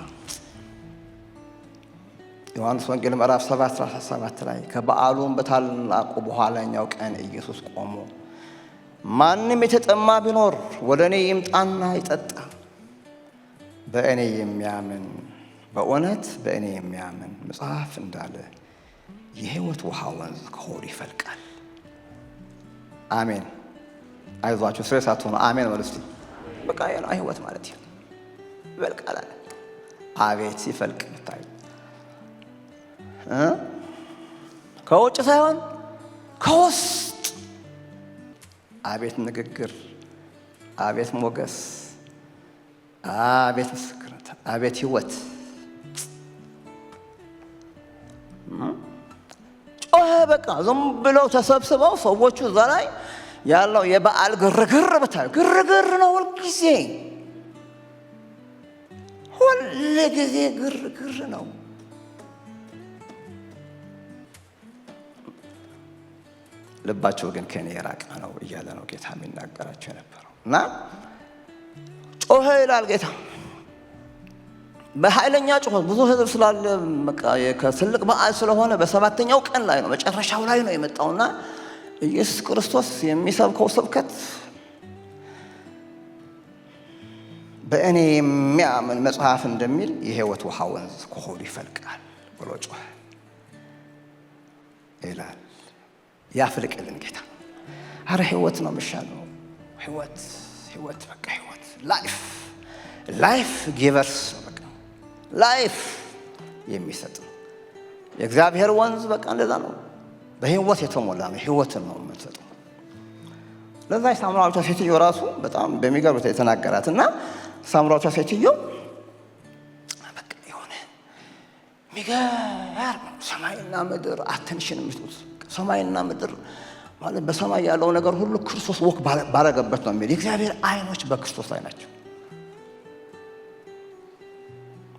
ዮሐንስ ወንጌል ምዕራፍ 7:17 ላይ ከበዓሉም በታላቁ በኋላኛው ቀን ኢየሱስ ቆሞ ማንም የተጠማ ቢኖር ወደ እኔ ይምጣና ይጠጣ፣ በእኔ የሚያምን በእውነት በእኔ የሚያምን መጽሐፍ እንዳለ የሕይወት ውሃ ወንዝ ከሆዱ ይፈልቃል። አሜን። አይዟችሁ ስሬ ሳትሆኑ አሜን በሉ እስቲ። በቃ የሆነ ሕይወት ማለት ይሄ ይፈልቃል አለ። አቤት ሲፈልቅ ብታይ ከውጭ ሳይሆን ከውስጥ። አቤት ንግግር፣ አቤት ሞገስ፣ አቤት ምስክርነት፣ አቤት ሕይወት። ጮኸ በቃ ዝም ብለው ተሰብስበው ሰዎቹ እዛ ላይ ያለው የበዓል ግርግር ብታዩ ግርግር ነው። ሁልጊዜ ግርግር ነው። ልባቸው ግን ከኔ የራቀ ነው እያለ ነው ጌታ የሚናገራቸው የነበረው። እና ጮኸ ይላል ጌታ በኃይለኛ ጩኸት። ብዙ ሕዝብ ስላለ በቃ ከትልቅ በዓል ስለሆነ በሰባተኛው ቀን ላይ ነው፣ መጨረሻው ላይ ነው የመጣውና ኢየሱስ ክርስቶስ የሚሰብከው ስብከት በእኔ የሚያምን መጽሐፍ እንደሚል የሕይወት ውሃ ወንዝ ከሆዱ ይፈልቃል ብሎ ጮኸ ይላል። ያፍልቅልን ጌታ። አረ ሕይወት ነው የሚሻለው። ሕይወት በቃ ሕይወት ላይፍ ጊቨርስ ነው። በቃ ላይፍ የሚሰጥ ነው የእግዚአብሔር ወንዝ። በቃ እንደዛ ነው። በሕይወት የተሞላ ነው። ሕይወትን ነው የምንሰጠው። ለዛ ሳምራዊቷ ሴትዮ ራሱ በጣም በሚገርም የተናገራት እና ሳምራዊቷ ሴትዮ በቃ የሆነ የሚገርም ሰማይና ምድር አቴንሽን የምትሉት ሰማይና ምድር ማለት በሰማይ ያለው ነገር ሁሉ ክርስቶስ ወክ ባረገበት ነው የሚል። የእግዚአብሔር አይኖች በክርስቶስ ላይ ናቸው።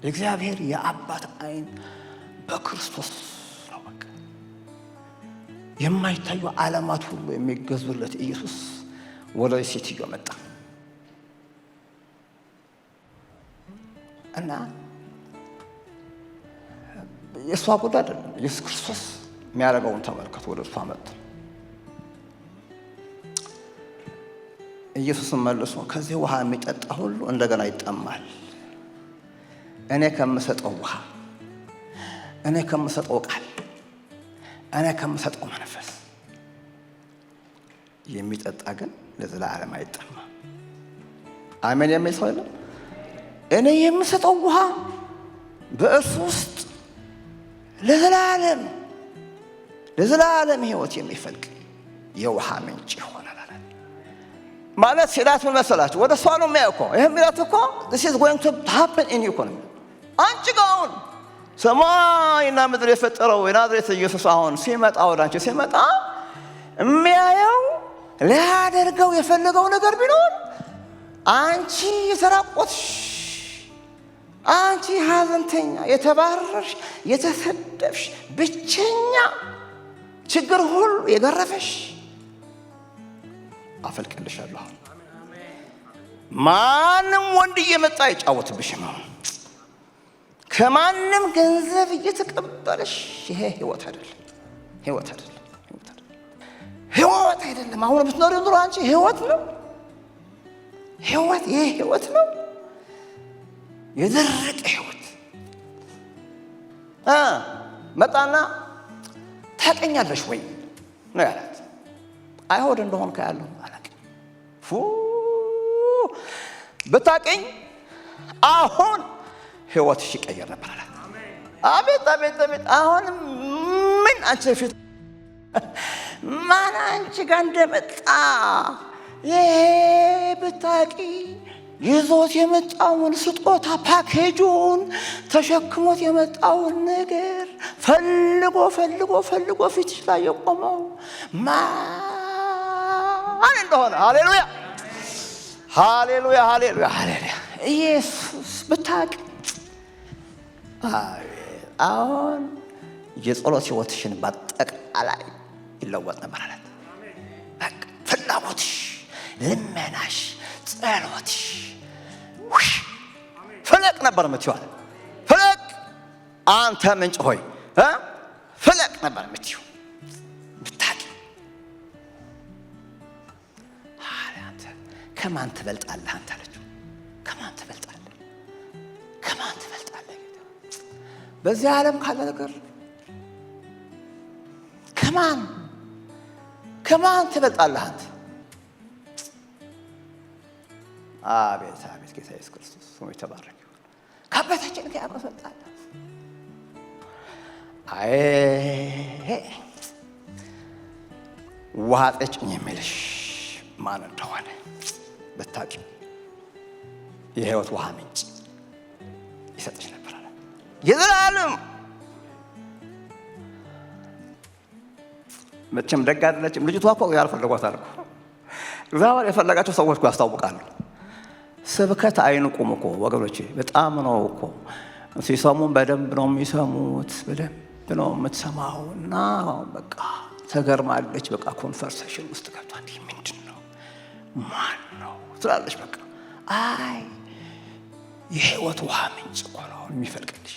የእግዚአብሔር የአባት አይን በክርስቶስ ነው። በቃ የማይታዩ ዓለማት ሁሉ የሚገዙለት ኢየሱስ ወደ ሴትዮ መጣ እና የእሷ ጉዳይ አይደለም። ኢየሱስ ክርስቶስ የሚያደርገውን ተመልከቱ። ወደ እሷ መጣ። ኢየሱስን መልሶ ከዚህ ውሃ የሚጠጣ ሁሉ እንደገና ይጠማል። እኔ ከምሰጠው ውሃ፣ እኔ ከምሰጠው ቃል፣ እኔ ከምሰጠው መንፈስ የሚጠጣ ግን ለዘላለም አይጠማ። አሜን የሚል ሰው የለም። እኔ የምሰጠው ውሃ በእርሱ ውስጥ ለዘላለም ሕይወት የሚፈልቅ የውሃ ምንጭ ይሆናል ማለት ሲላት ምን መሰላችሁ? ወደ እሷ ነው የሚያየው እኮ። ይህ ሚላት እኮ this is going to happen in you። አንቺ ጋር አሁን ሰማይና ምድር የፈጠረው የናዝሬት ኢየሱስ አሁን ሲመጣ ወደ አንቺ ሲመጣ የሚያየው ሊያደርገው የፈለገው ነገር ቢኖር አንቺ የተራቆትሽ፣ አንቺ ሐዘንተኛ፣ የተባረርሽ፣ የተሰደብሽ፣ ብቸኛ፣ ችግር ሁሉ የገረፈሽ አፈልቅልሻለሁ። ማንም ወንድ እየመጣ አይጫወትብሽም። ከማንም ገንዘብ እየተቀበለሽ ይሄ ህይወት አይደለም። አሁን የምትኖሪው ኑሮ አንቺ ህይወት ነው። ይሄ ህይወት ነው። የደረቀ ህይወት መጣና ታውቂኛለሽ ወይ ነው ያላት። አይሁድ እንደሆን ካያለሁ አላውቅም። ብታውቂኝ አሁን ህይወትሽ ይቀየር ነበር አላት። አቤት አቤት አቤት! አሁን ምን አንቺ ፊት ማን አንቺ ጋር እንደመጣ ይሄ ብታውቂ ይዞት የመጣውን ስጦታ ፓኬጁን ተሸክሞት የመጣውን ነገር ፈልጎ ፊትሽ ላይ የቆመው ማን እንደሆነ ሃሌሉያ ሃሌሉያ ሃሌሉያ ሃሌሉያ ኢየሱስ ብታውቂ አሁን የጸሎት ህይወትሽን በአጠቃላይ ይለወጥ ነበር አላት። በቃ ፍላጎትሽ፣ ልመናሽ፣ ጸሎትሽ ፍለቅ ነበር የምትይው። ፍለቅ አንተ ምንጭ ሆይ ፍለቅ ነበር የምትይው። ብታውቂ አንተ ከማን ትበልጣለህ? አንተ አለችው። ከማን ትበልጣለህ? በዚህ ዓለም ካለ ነገር ከማን ትበልጣለህ አንተ? አቤት አቤት! ጌታ ኢየሱስ ክርስቶስ ስሙ የተባረከ ይሁን። ከአባታችን ጋር ያመጣጣል። አይ ውሃ ጠጭኝ የሚልሽ ማን እንደሆነ ብታውቂ የህይወት ውሃ ምንጭ ይሰጥሽ ነበር አለ። የዘላለም መቼም ደግ አይደለችም ልጅቷ እኮ ያልፈለጓታል እኮ። እግዚአብሔር የፈለጋቸው ሰዎች እኮ ያስታውቃሉ። ስብከት አይንቁም እኮ ወገኖቼ። በጣም ነው እኮ ሲሰሙም በደንብ ነው የሚሰሙት፣ በደንብ ነው የምትሰማው። እና በቃ ተገርማለች። በቃ ኮንቨርሴሽን ውስጥ ገብቷ እንዲህ ምንድን ነው ማን ነው ትላለች። በቃ አይ የህይወት ውሃ ምንጭ እኮ ነው የሚፈልቅልሽ።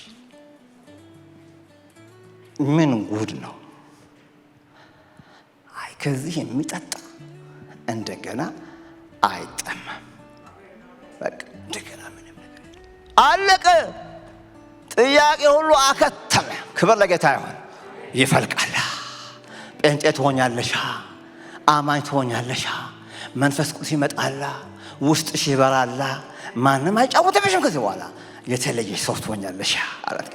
ምን ጉድ ነው! አይ ከዚህ የሚጠጣ እንደገና አይጠማም። በቃ እንደገና ምንም ነገር አለቀ። ጥያቄ ሁሉ አከተመ። ክብር ለጌታ ይሁን። ይፈልቃል። ጴንጤ ትሆኛለሽ፣ አማኝ ትሆኛለሽ፣ መንፈስ ቅዱስ ይመጣላ፣ ውስጥሽ ይበራላ፣ ማንም አይጫወትብሽም። ከዚህ በኋላ የተለየሽ ሰው ትሆኛለሽ አላት።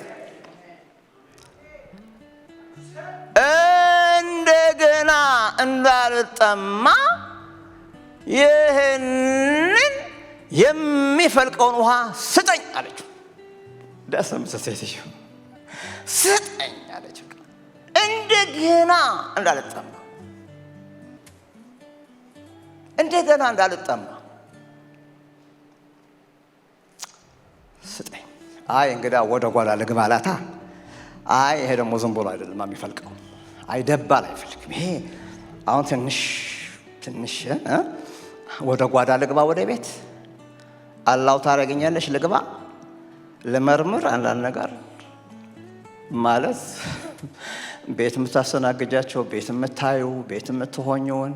እንደገና እንዳልጠማ ይህንን የሚፈልቀውን ውሃ ስጠኝ አለችው። ደስ ምሰሴትሽ ስጠኝ አለችው። እንደገና እንዳልጠማ እንደገና እንዳልጠማ ስጠኝ። አይ እንግዳ ወደ ጓዳ ልግባ አላታ። አይ ይሄ ደግሞ ዝም ብሎ አይደለም የሚፈልቀው። አይ ደባል አይፈልግም ይሄ። አሁን ትንሽ ወደ ጓዳ ልግባ፣ ወደ ቤት አላው ታረጋኛለሽ፣ ልግባ ለመርምር አንዳንድ ነገር ማለት ቤት የምታስተናግጃቸው፣ ቤት የምታዩ፣ ቤት የምትሆኙን፣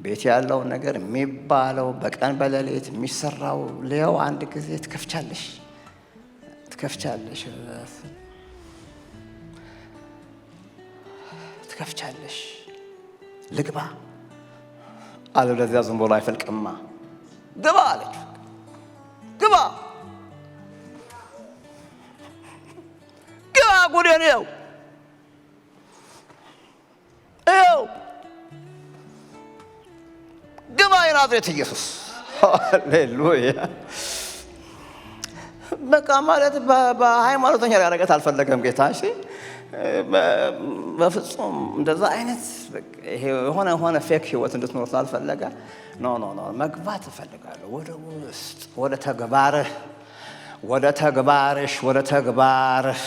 ቤት ያለው ነገር የሚባለው በቀን በሌሊት የሚሰራው ሊያው አንድ ጊዜ ትከፍቻለሽ ልግባ አለበለዚያ ዝም ብሎ አይፈልቅማ። ግባ አለችው። ግባ ጉዴን ይኸው ግባ የናዝሬት ኢየሱስ። ሃሌሉያ። በቃ ማለት በሃይማኖተኛ ያረጋት አልፈለገም ጌታ። እሺ በፍጹም እንደዛ አይነት የሆነ ፌክ ህይወት እንድትኖር ስላልፈለገ ኖ መግባት እፈልጋለሁ ወደ ውስጥ፣ ወደ ተግባርሽ፣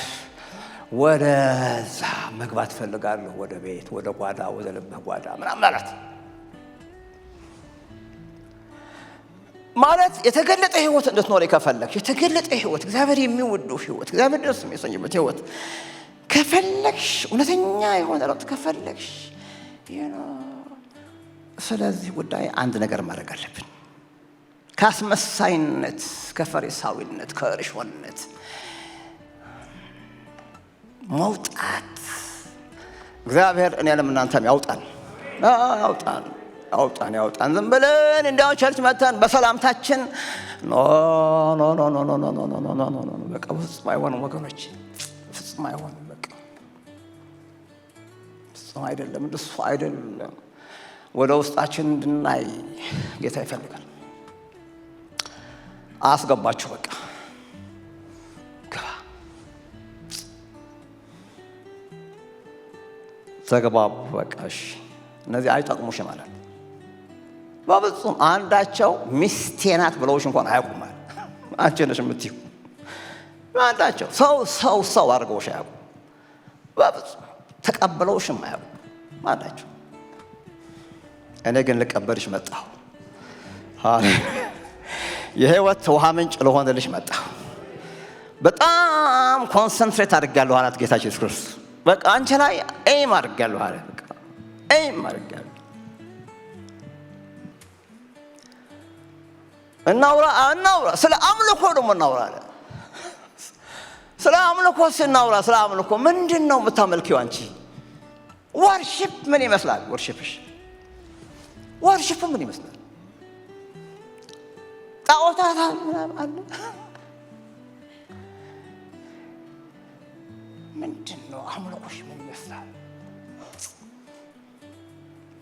ወደዛ መግባት እፈልጋለሁ። ወደ ቤት፣ ወደ ጓዳ፣ ወደ ልብህ ጓዳ ምናምን ማለት የተገለጠ ህይወት እንድትኖር ከፈለግሽ፣ የተገለጠ ህይወት፣ እግዚአብሔር የሚወደው ህይወት፣ እግዚአብሔር ደስ የሚያሰኝበት ህይወት ከፈለግሽ፣ እውነተኛ የሆነ ለውጥ ከፈለግሽ፣ ስለዚህ ጉዳይ አንድ ነገር ማድረግ አለብን። ከአስመሳይነት፣ ከፈሪሳዊነት፣ ከእርሾነት መውጣት እግዚአብሔር እኔንም እናንተም ያውጣን። ዝም ብለን እንዲያው ቸርች መተን በሰላምታችን ኖ በቃ ፍጹም አይሆንም ወገኖች፣ ፍጹም አይሆንም። በቃ ፍጹም አይደለም፣ እንደሱ አይደለም። ወደ ውስጣችን እንድናይ ጌታ ይፈልጋል። አስገባችሁ በቃ ተግባቡ። በቃ እሺ፣ እነዚህ አይጠቅሙሽም ማለት በፍጹም። አንዳቸው ሚስቴ ናት ብለውሽ እንኳን አያውቁም ማለት አንቺ ነሽ የምትይው። አንዳቸው ሰው አድርገውሽ አያውቁም በፍጹም። ተቀበለውሽም አያውቁም አንዳቸው። እኔ ግን ልቀበልሽ መጣሁ። የህይወት ውሃ ምንጭ ለሆነልሽ መጣሁ። በጣም ኮንሰንትሬት አድርጋለሁ አላት ጌታ ኢየሱስ ክርስቶስ። በቃ አንቺ ላይ ኤም አድርጋለሁ አለ። በቃ ኤም አድርጋለሁ። እናውራ ስለ አምልኮ ደግሞ እናውራ አለ። ስለ አምልኮ ስናውራ፣ ስለ አምልኮ ምንድን ነው የምታመልኪው አንቺ? ወርሺፕ ምን ይመስላል? ወርሺፕ ምን ይመስላል? ጣዖታት አለ። ምንድን ነው አምልኮሽ? ምን ይመስላል?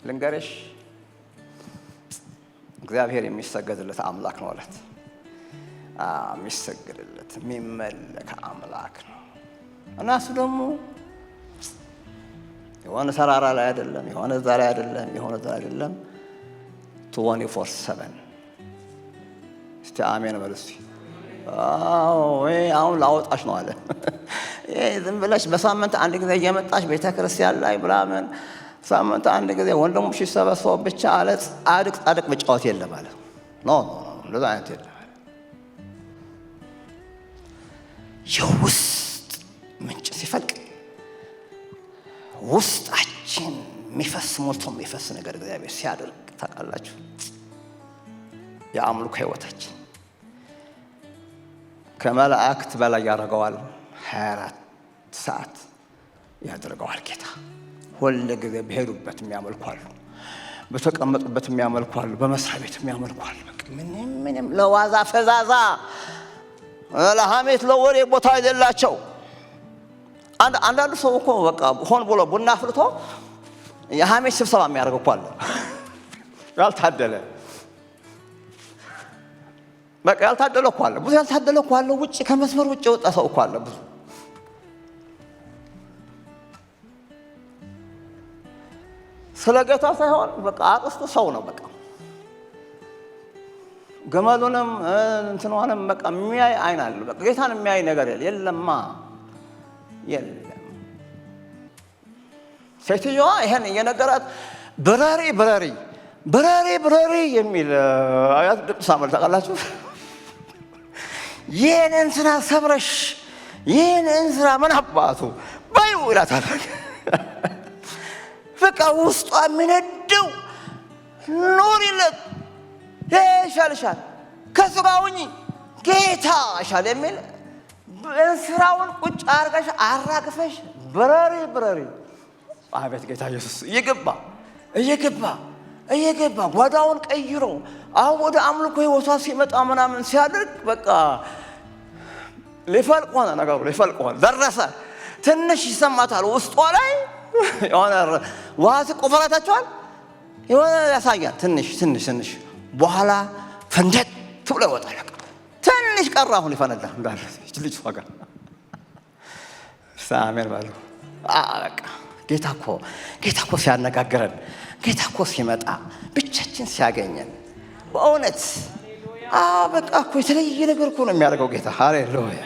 ልንገርሽ፣ እግዚአብሔር የሚሰገድለት አምላክ ነው አላት። የሚሰገድለት የሚመለክ አምላክ ነው። እና እሱ ደግሞ የሆነ ተራራ ላይ አይደለም፣ የሆነ እዛ ላይ አይደለም፣ የሆነ እዛ ላይ አይደለም። 24/7 እስቲ አሜን በሉ እስቲ። አሁን ላወጣሽ ነው አለ። ዝም ብለሽ በሳምንት አንድ ጊዜ እየመጣሽ ቤተክርስቲያን ላይ ብላምን ሳምንት አንድ ጊዜ ወንድሞች ሲሰበሰቡ ብቻ አለ ጻድቅ መጫወት የለም አለ። ኖ እንደዛ አይነት የለም። የውስጥ ምንጭ ሲፈልቅ ውስጣችን የሚፈስ በነፍስ ሞልቶ የሚፈስ ነገር እግዚአብሔር ሲያደርግ ታውቃላችሁ። የአምልኮ ህይወታችን ከመላእክት በላይ ያደርገዋል። 24 ሰዓት ያደርገዋል ጌታ። ሁሉ ጊዜ በሄዱበት የሚያመልኳሉ፣ በተቀመጡበት የሚያመልኳሉ፣ በመስሪያ ቤት የሚያመልኳሉ። ምንም ለዋዛ ፈዛዛ ለሐሜት ለወሬ ቦታ አይደላቸው። አንዳንዱ ሰው እኮ በቃ ሆን ብሎ ቡና አፍልቶ የሐሜት ስብሰባ የሚያደርግ እኮ አለ። ያልታደለ በቃ ያልታደለ እኮ አለ። ብዙ ያልታደለ እኮ አለ። ውጪ ከመስመር ውጪ የወጣ ሰው እኮ አለ ብዙ። ስለ ጌታ ሳይሆን በቃ አጥስቶ ሰው ነው በቃ። ገመሉንም እንትኗንም በቃ የሚያይ አይን አለ። በቃ ጌታን የሚያይ ነገር የለማ የለም። ሴትዮዋ ይሄን እየነገራት በራሪ የሚል አያት ቅዱስ አመል ታውቃላችሁ። ይህንን ስራ ሰብረሽ ይህንን ስራ ምን አባቱ ባዩ ይላታል። በቃ ውስጧ የሚነደው ኑሪለት ይሻልሻል ከሱ ጋር ሁኚ ጌታ ይሻል የሚል ስራውን ቁጭ አርገሽ አራግፈሽ በራሪ አቤት ጌታ ኢየሱስ እየገባ ጓዳውን ቀይሮ አሁን ወደ አምልኮ ህይወቷ ሲመጣ ምናምን ሲያደርግ በቃ ሊፈልቅ ሆነ ነገሩ። ሊፈልቅ ሆነ ደረሰ። ትንሽ ይሰማታል ውስጧ ላይ የሆነ ዋዝ ቆፈራታቸዋል የሆነ ያሳያል። ትንሽ በኋላ ፈንደት ብሎ ይወጣል። ትንሽ ቀረ አሁን ይፈነዳ እንዳለ ልጅ ዋጋ ሳሜር ባሉ በቃ ጌታ እኮ ሲያነጋግረን ጌታ እኮ ሲመጣ ብቻችን ሲያገኘን በእውነት በቃ እኮ የተለየ ነገር እኮ ነው የሚያደርገው ጌታ። ሃሌሉያ!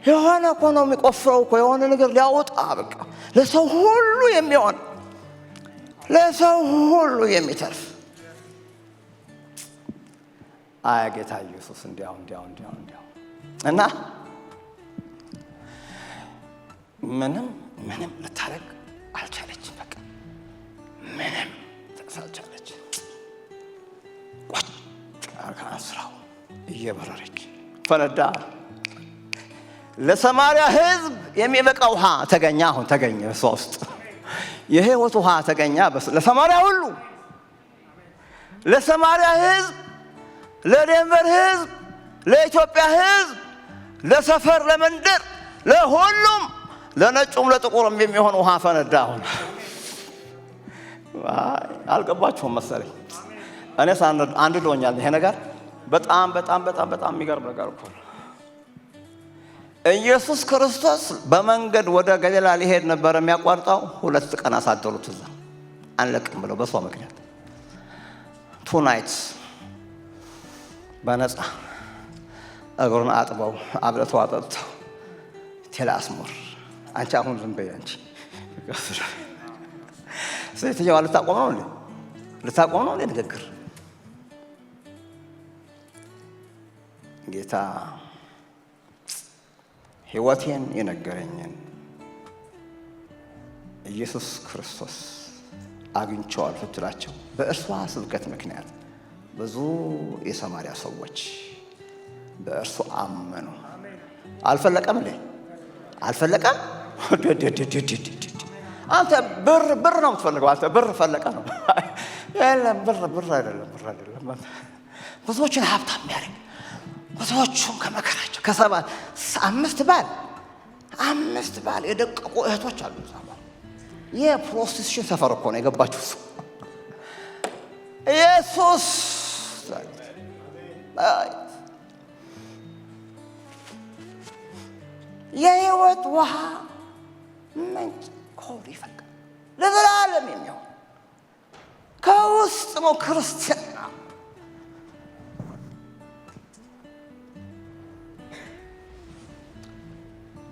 የሆነ እኮ ነው የሚቆፍረው እኮ የሆነ ነገር ሊያወጣ በቃ ለሰው ሁሉ የሚሆን ለሰው ሁሉ የሚተርፍ ጌታ ኢየሱስ እንዲያው እና ምንም ልታረግ አልቻለችም። በቃ ምንም ተሳልቻለች። ቋጭ አርካስራው እየበረረች ፈነዳ። ለሰማርያ ሕዝብ የሚበቃ ውሃ ተገኘ። አሁን ተገኘ። እሷ ውስጥ የሕይወት ውሃ ተገኘ። ለሰማርያ ሁሉ፣ ለሰማርያ ሕዝብ፣ ለዴንቨር ሕዝብ፣ ለኢትዮጵያ ሕዝብ፣ ለሰፈር፣ ለመንደር፣ ለሁሉም ለነጩም ለጥቁርም የሚሆን ውሃ ፈነዳ። አሁን አልገባችሁም መሰለኝ። እኔስ አንድዶኛል ይሄ ነገር። በጣም የሚገርም ነገር እኮ ነው። ኢየሱስ ክርስቶስ በመንገድ ወደ ገሊላ ሊሄድ ነበር የሚያቋርጠው። 2 ቀን አሳደሩት እዛ አንለቅም ብለው በሷ ምክንያት 2 ናይትስ በነፃ እግሩን አጥበው አብለተው አጠጥተው ቴላስሞር አንቺ አሁን ዝም በይ አንቺ ሴትየዋ ልታቆም ነው ንግግር። ጌታ ሕይወቴን የነገረኝን ኢየሱስ ክርስቶስ አግኝቼዋል ስትላቸው በእርሷ ስብከት ምክንያት ብዙ የሰማርያ ሰዎች በእርሱ አመኑ። አልፈለቀም። አንተ ብር ነው የምትፈልገው። አንተ ብር ፈለቀ ነው። የለም ብር አይደለም። ብዙዎችን ሀብታም የሚያደርግ ብዙዎቹም ከመከራቸው ከ5 ባል የደቀቁ እህቶች አሉ። የፕሮስቲቱሽን ሰፈር እኮ ነው የገባችሁ እሱ ኢየሱስ የሕይወት ውሃ ምንጭ ከሆዱ ይፈልቃል ለዘላለም የሚሆን ከውስጥ ነው ክርስትና።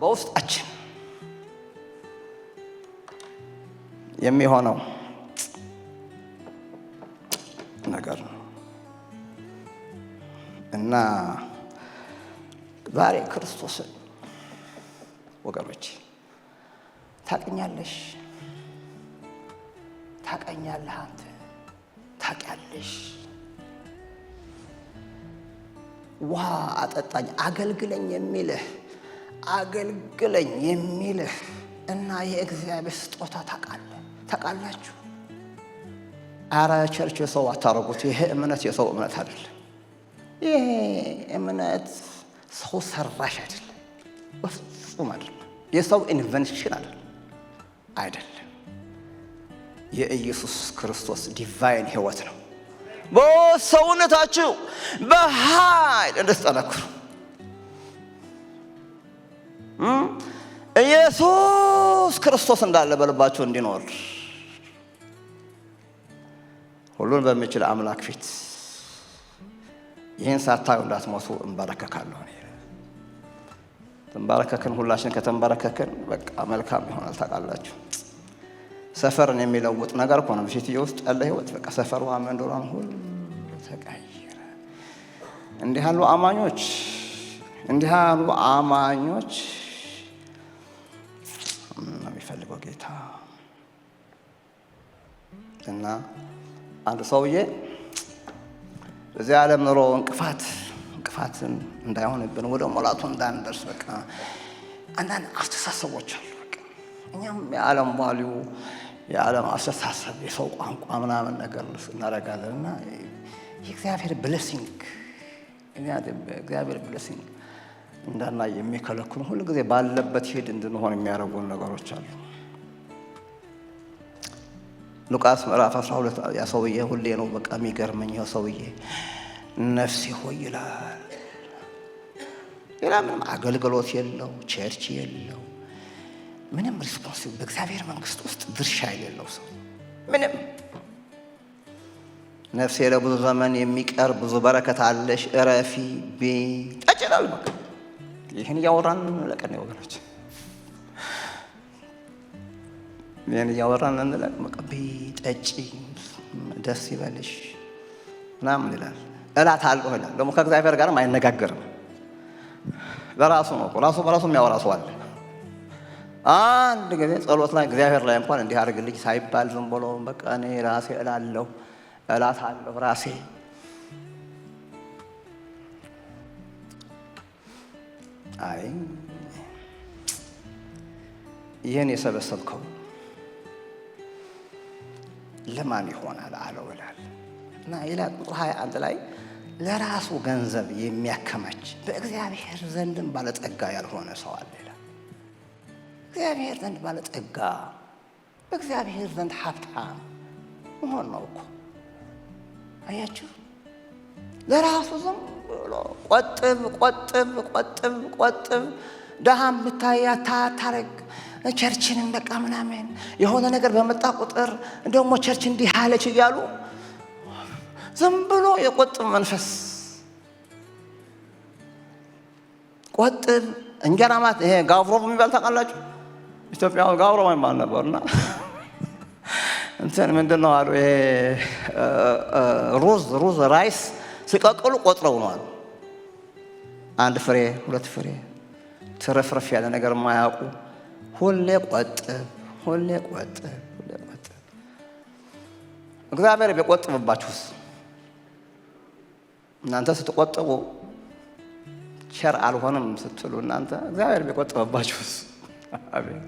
በውስጣችን የሚሆነው ነገር ነው እና ዛሬ ክርስቶስን ወገኖች ታውቂኛለሽ ታቀኛለህ አንተ ታውቂያለሽ። ውሃ አጠጣኝ አገልግለኝ የሚልህ እና የእግዚአብሔር ስጦታ ታውቃላችሁ። አረ ቸርች የሰው አታረጉት። ይሄ እምነት የሰው እምነት አይደለም። ይሄ እምነት ሰው ሰራሽ አይደለም፣ በፍጹም አይደለም። የሰው ኢንቨንሽን አይደለም። የኢየሱስ ክርስቶስ ዲቫይን ሕይወት ነው። በሰውነታችሁ በኃይል እንድትጠነክሩ ኢየሱስ ክርስቶስ እንዳለ በልባችሁ እንዲኖር ሁሉን በሚችል አምላክ ፊት ይህን ሳታዩ እንዳትሞቱ እንበረከካለሁ። ተንበረከክን። ሁላችን ከተንበረከክን በቃ መልካም ይሆናል። ታውቃላችሁ ሰፈርን የሚለውጥ ነገር እኮ ነው በፊትዬ ውስጥ ያለ ሕይወት። በቃ ሰፈሯ መንደሯም ሁሉ ተቀየረ። እንዲህ ያሉ አማኞች ነው የሚፈልገው ጌታ። እና አንድ ሰውዬ በዚህ ዓለም ኑሮ እንቅፋትን እንዳይሆንብን ወደ ሙላቱ እንዳንደርስ በቃ አንዳንድ አስተሳሰቦች አሉ። በቃ እኛም የዓለም ቫልዩ የዓለም አስተሳሰብ የሰው ቋንቋ ምናምን ነገር እናደርጋለን እና የእግዚአብሔር ብሌሲንግ እንዳናይ የሚከለክሉ ሁሉ ጊዜ ባለበት ሄድ እንድንሆን የሚያደርጉን ነገሮች አሉ። ሉቃስ ምዕራፍ 12 ያ ሰውዬ ሁሌ ነው በቃ የሚገርመኝ። ሰውዬ ነፍሴ ሆይ ይላል። ሌላ ምንም አገልግሎት የለው፣ ቸርች የለው፣ ምንም ሪስፖንሲብል በእግዚአብሔር መንግስት ውስጥ ድርሻ የሌለው ሰው ምንም። ነፍሴ ለብዙ ዘመን የሚቀር ብዙ በረከት አለሽ፣ እረፊ ጠጪ ይላል። በቃ ይህን እያወራን ለቀን ወገኖች፣ ይህን እያወራን እንለቅ። በቃ ጠጪ ደስ ይበልሽ ምናምን ይላል። እላታለሁ ይላል። ደግሞ ከእግዚአብሔር ጋርም አይነጋገርም። በራሱ ነው በራሱ የሚያወራ ሰው አለ። አንድ ጊዜ ጸሎት ላይ እግዚአብሔር ላይ እንኳን እንዲህ አድርግልኝ ሳይባል ዝም ብሎ በቃ እኔ ራሴ እላታለሁ ራሴ። አይ ይህን የሰበሰብከው ለማን ይሆናል አለው ይላል። እና ይላል ቁጥር 21 ላይ ለራሱ ገንዘብ የሚያከማች በእግዚአብሔር ዘንድም ባለጠጋ ያልሆነ ሰው አለ ይላል። እግዚአብሔር ዘንድ ባለጠጋ፣ በእግዚአብሔር ዘንድ ሀብታም መሆን ነው እኮ። አያችሁ፣ ለራሱ ዝም ብሎ ቆጥብ ደሃም ብታይ አታረግ፣ ቸርችንን በቃ ምናምን የሆነ ነገር በመጣ ቁጥር ደግሞ ቸርች እንዲህ አለች እያሉ ዝም ብሎ የቆጥብ መንፈስ። ቆጥብ እንጀራ ማለት ይሄ ጋብሮቭ የሚባል ታውቃላችሁ? ኢትዮጵያ ጋብሮቭ የሚባል ነበርና እንትን ምንድን ነው አሉ፣ ይሄ ሩዝ ራይስ ሲቀቅሉ ቆጥረው ነው አሉ። አንድ ፍሬ ሁለት ፍሬ ትርፍርፍ ያለ ነገር የማያውቁ ሁሌ ቆጥብ። እግዚአብሔር ቢቆጥብባችሁስ? እናንተ ስትቆጥቡ ቸር አልሆንም ስትሉ እናንተ እግዚአብሔር ቢቆጥብባችሁስ? አሜን።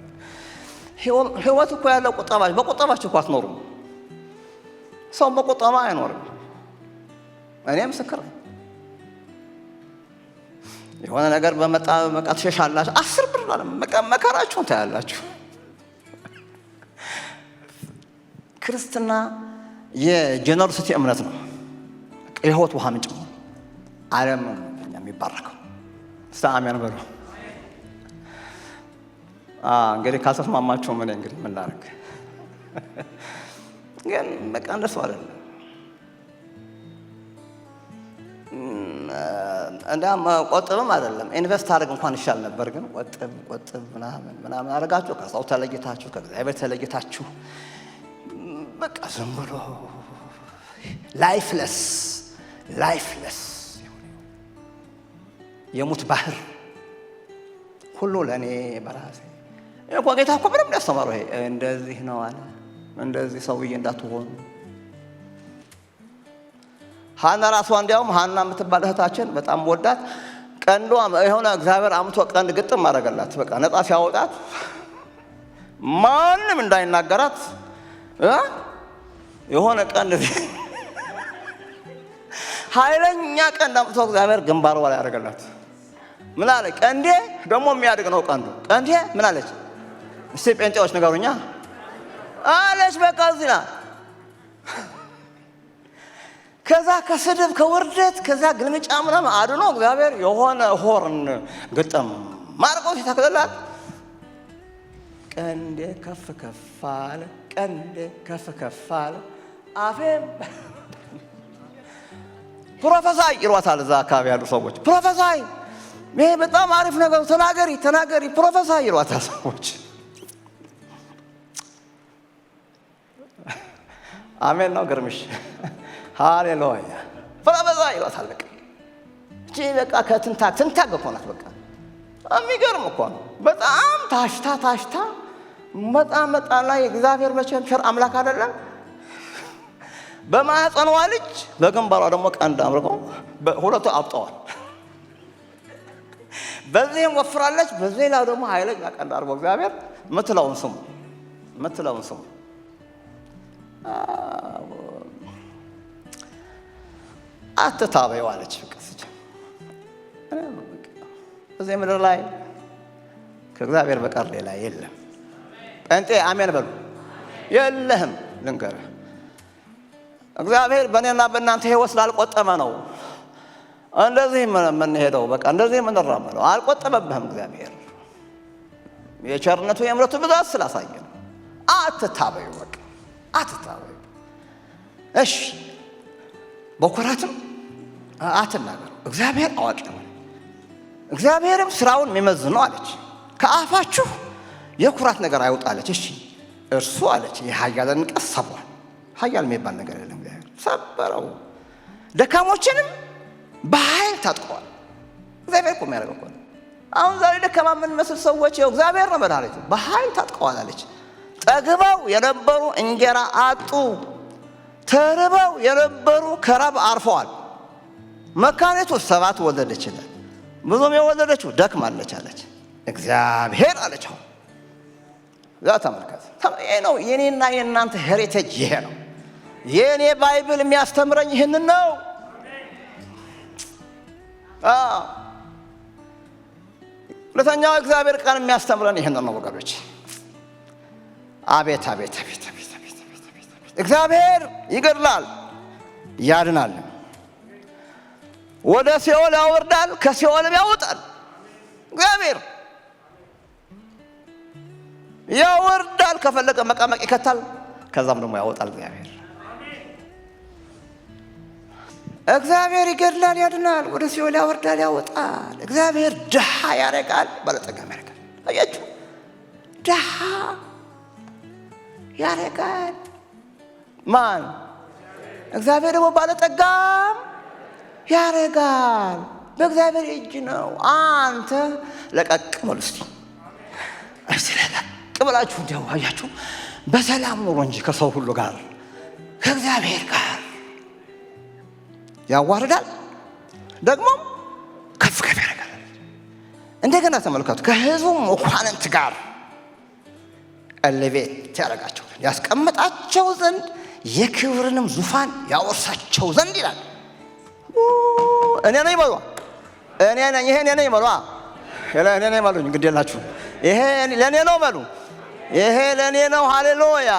ህይወት እኮ ያለው በቁጠባችሁ እኮ አትኖሩም። ሰው በቁጠባ አይኖርም። እኔ ምስክር ነኝ። የሆነ ነገር በመጣ ትሸሻላችሁ። 10 ብር መከራችሁን ታያላችሁ። ክርስትና የጀነሮሲቲ እምነት ነው። የህይወት ውሃ ምንጭ ነው። ዓለም የሚባረከው እስቲ አሜን በሉ። እንግዲህ ካልተስማማችሁ ምን እንግዲህ ምን ላድርግ? ግን በቃ እንደሱ አይደለም። እንዳም ቆጥብም አይደለም ኢንቨስት አድርግ እንኳን ይሻል ነበር። ግን ቆጥብ ምናምን አድርጋችሁ ከሰው ተለይታችሁ ከእግዚአብሔር ተለይታችሁ በቃ ዝም ብሎ ላይፍለስ የሙት ባህር ሁሉ ለእኔ በራሴ እኮ ጌታ እኮ ምንም ያስተማረው ይሄ እንደዚህ ነው አለ እንደዚህ ሰውዬ እንዳትሆኑ። ሐና ራሷ እንዲያውም ሐና የምትባል እህታችን በጣም ወዳት ቀንዷ የሆነ እግዚአብሔር አምቶ ቀንድ ግጥም አደረገላት። በቃ ነፃ ሲያወጣት ማንም እንዳይናገራት የሆነ ቀንድ ኃይለኛ ቀንድ አምቶ እግዚአብሔር ግንባሯ ላይ ያደረገላት። ምን አለ? ቀንዴ ደግሞ የሚያድግ ነው ቀንዱ። ቀንዴ ምን አለች? እስቲ ጴንጤዎች ንገሩኛ አለች። በቃ እዚህ ናት። ከዛ ከስድብ ከውርደት ከዛ ግልምጫ ምናምን አድኖ እግዚአብሔር የሆነ ሆርን ግጥም ማርቆስ የተከለላት። ቀንዴ ከፍ ከፍ አለ፣ ቀንዴ ከፍ ከፍ አለ፣ አፌም ፕሮፌሳይ ይሏታል እዛ አካባቢ ያሉ ሰዎች። ፕሮፌሳይ ይሄ በጣም አሪፍ ነገር፣ ተናገሪ ተናገሪ ፕሮፌሳይ ይሏታል ሰዎች። አሜን ነው ግርምሽ። ሃሌሉያ ፕሮፌሳይ ይሏታል። በቃ እቺ በቃ ትንታግ እኮ ናት። በቃ የሚገርም እኮ ነው። በጣም ታሽታ በጣም ላይ እግዚአብሔር መቼም ቸር አምላክ አይደለም። በማህፀኗ ልጅ በግንባሯ ደግሞ ቀንድ አምርቆ ሁለቱ አብጠዋል። በዚህም ወፍራለች፣ በዚህ ላይ ደግሞ ኃይለኛ ቀንድ አድርጎ እግዚአብሔር ምትለውን ስሙ። አትታበዩ አለች። እዚህ ምድር ላይ ከእግዚአብሔር በቀር ሌላ የለም። ጴንጤ አሜን በሉ። የለህም። ልንገርህ እግዚአብሔር በእኔና በእናንተ ሕይወት ስላልቆጠመ ነው እንደዚህ የምንሄደው። በቃ እንደዚህ የምንራመደው አልቆጠመብህም እግዚአብሔር። የቸርነቱ የምሕረቱ ብዛት ስላሳየ ነው። አትታበዩ፣ በቃ አትታበዩ። እሺ በኩራትም አትናገሩ። እግዚአብሔር አዋቂ ነው። እግዚአብሔርም ስራውን የሚመዝን ነው አለች። ከአፋችሁ የኩራት ነገር አይውጣለች። እሺ እርሱ አለች የኃያላንን ቀስት ሰብሯል። ኃያል የሚባል ነገር የለም። እግዚአብሔር ሰበረው። ደካሞችንም በኃይል ታጥቀዋል። እግዚአብሔር እኮ የሚያደርገው እኮ ነው። አሁን ዛሬ ደካማ የምንመስል ሰዎች ይኸው እግዚአብሔር ነው መድኃኒቱ። በኃይል ታጥቀዋል አለች። ጠግበው የነበሩ እንጀራ አጡ፣ ተርበው የነበሩ ከራብ አርፈዋል። መካኒቱ 7 ወለደች ይላል። ብዙም የወለደችው ደክማለች አለች። እግዚአብሔር አለች። አሁን ዛ ተመልከት። ይሄ ነው የኔና የእናንተ ሄሪቴጅ። ይሄ ነው የኔ ባይብል የሚያስተምረኝ ይህንን ነው። ሁለተኛው እግዚአብሔር ቃል የሚያስተምረን ይህንን ነው ወገኖች። አቤት አቤት አቤት አቤት አቤት አቤት! እግዚአብሔር ይገድላል ያድናል። ወደ ሲኦል ያወርዳል፣ ከሲኦልም ያወጣል። እግዚአብሔር ያወርዳል፣ ከፈለገ መቃመቅ ይከታል፣ ከዛም ደግሞ ያወጣል። እግዚአብሔር ይገድላል ያድናል፣ ወደ ሲኦል ያወርዳል ያወጣል። እግዚአብሔር ድሃ ያረጋል፣ ባለጠጋም ያረጋል። አያችሁ፣ ድሃ ያረጋል ማን? እግዚአብሔር ደግሞ ባለጠጋም ያረጋል። በእግዚአብሔር እጅ ነው። አንተ ለቀቅ በሉ እስቲ ለቀቅ ብላችሁ እንዲያው አያችሁ፣ በሰላም ኑሮ እንጂ ከሰው ሁሉ ጋር ከእግዚአብሔር ጋር ያዋርዳል፣ ደግሞ ከፍ ከፍ ያደርጋል። እንደገና ተመልከቱ፣ ከሕዝቡ መኳንንት ጋር ኤሌቬት ያደርጋቸው ያስቀምጣቸው ዘንድ የክብርንም ዙፋን ያወርሳቸው ዘንድ ይላል። እኔ ነኝ በሉ። እኔ ነኝ። ይሄ እኔ ነኝ በሉ። እኔ ነኝ በሉ። እንግዲህ የላችሁ ይሄ ለኔ ነው በሉ። ይሄ ለኔ ነው። ሃሌሉያ!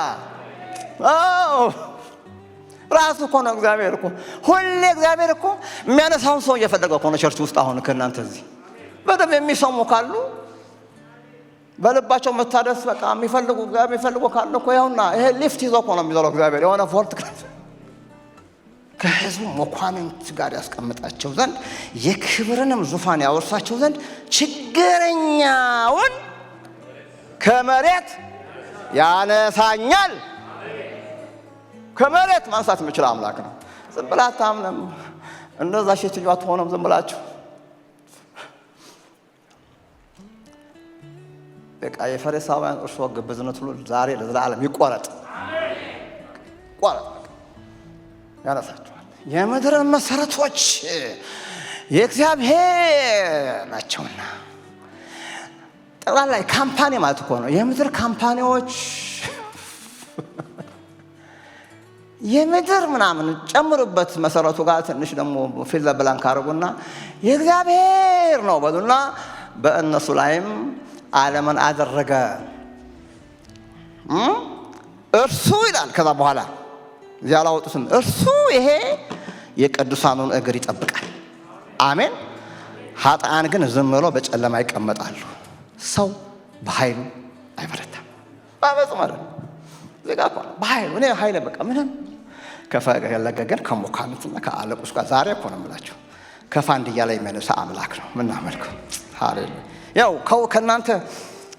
ራሱ እኮ ነው እግዚአብሔር እኮ ሁሌ እግዚአብሔር እኮ የሚያነሳውን ሰው እየፈለገ እኮ ነው ቸርች ውስጥ። አሁን ከእናንተ እዚህ በደንብ የሚሰሙ ካሉ በልባቸው መታደስ በቃ የሚፈልጉ ካሉ እኮ ይኸውና ይሄ ሊፍት ይዞ እኮ ነው የሚዞረው እግዚአብሔር። የሆነ ፎርት ከሕዝቡ መኳንንት ጋር ያስቀምጣቸው ዘንድ የክብርንም ዙፋን ያወርሳቸው ዘንድ ችግረኛውን ከመሬት ያነሳኛል። ከመሬት ማንሳት የሚችል አምላክ ነው። ዝም ብላ አታምንም። እንደዛ ሴትዮዋ አትሆንም። ዝም ብላችሁ በቃ የፈሪሳውያን እርሾ ግብዝነት ሁሉ ዛሬ ለዘላለም ይቆረጥ። ያነሳቸዋል። የምድር መሰረቶች የእግዚአብሔር ናቸውና። ጠቅላላ ካምፓኒ ማለት እኮ ነው። የምድር ካምፓኒዎች የምድር ምናምን ጨምሩበት መሰረቱ ጋር ትንሽ ደግሞ ፊል ብላንክ አድርጉና የእግዚአብሔር ነው በሉና በእነሱ ላይም ዓለምን አደረገ እርሱ ይላል። ከዛ በኋላ እዚያ ላወጡትም እርሱ ይሄ የቅዱሳኑን እግር ይጠብቃል። አሜን። ኃጥአን ግን ዝም ብሎ በጨለማ ይቀመጣሉ። ሰው በኃይሉ አይበረታም። ባበጽ ማለት ነው። ዘጋ በኃይሉ እኔ ኃይለ በቃ ምንም ከፈለገ ግን ከሞካምትና ከአለቆች ጋር ዛሬ እኮ ነው የምላችሁ ከፋንድያ ላይ የሚያነሳ አምላክ ነው ምናመልከው። ሃሌሉያ። ያው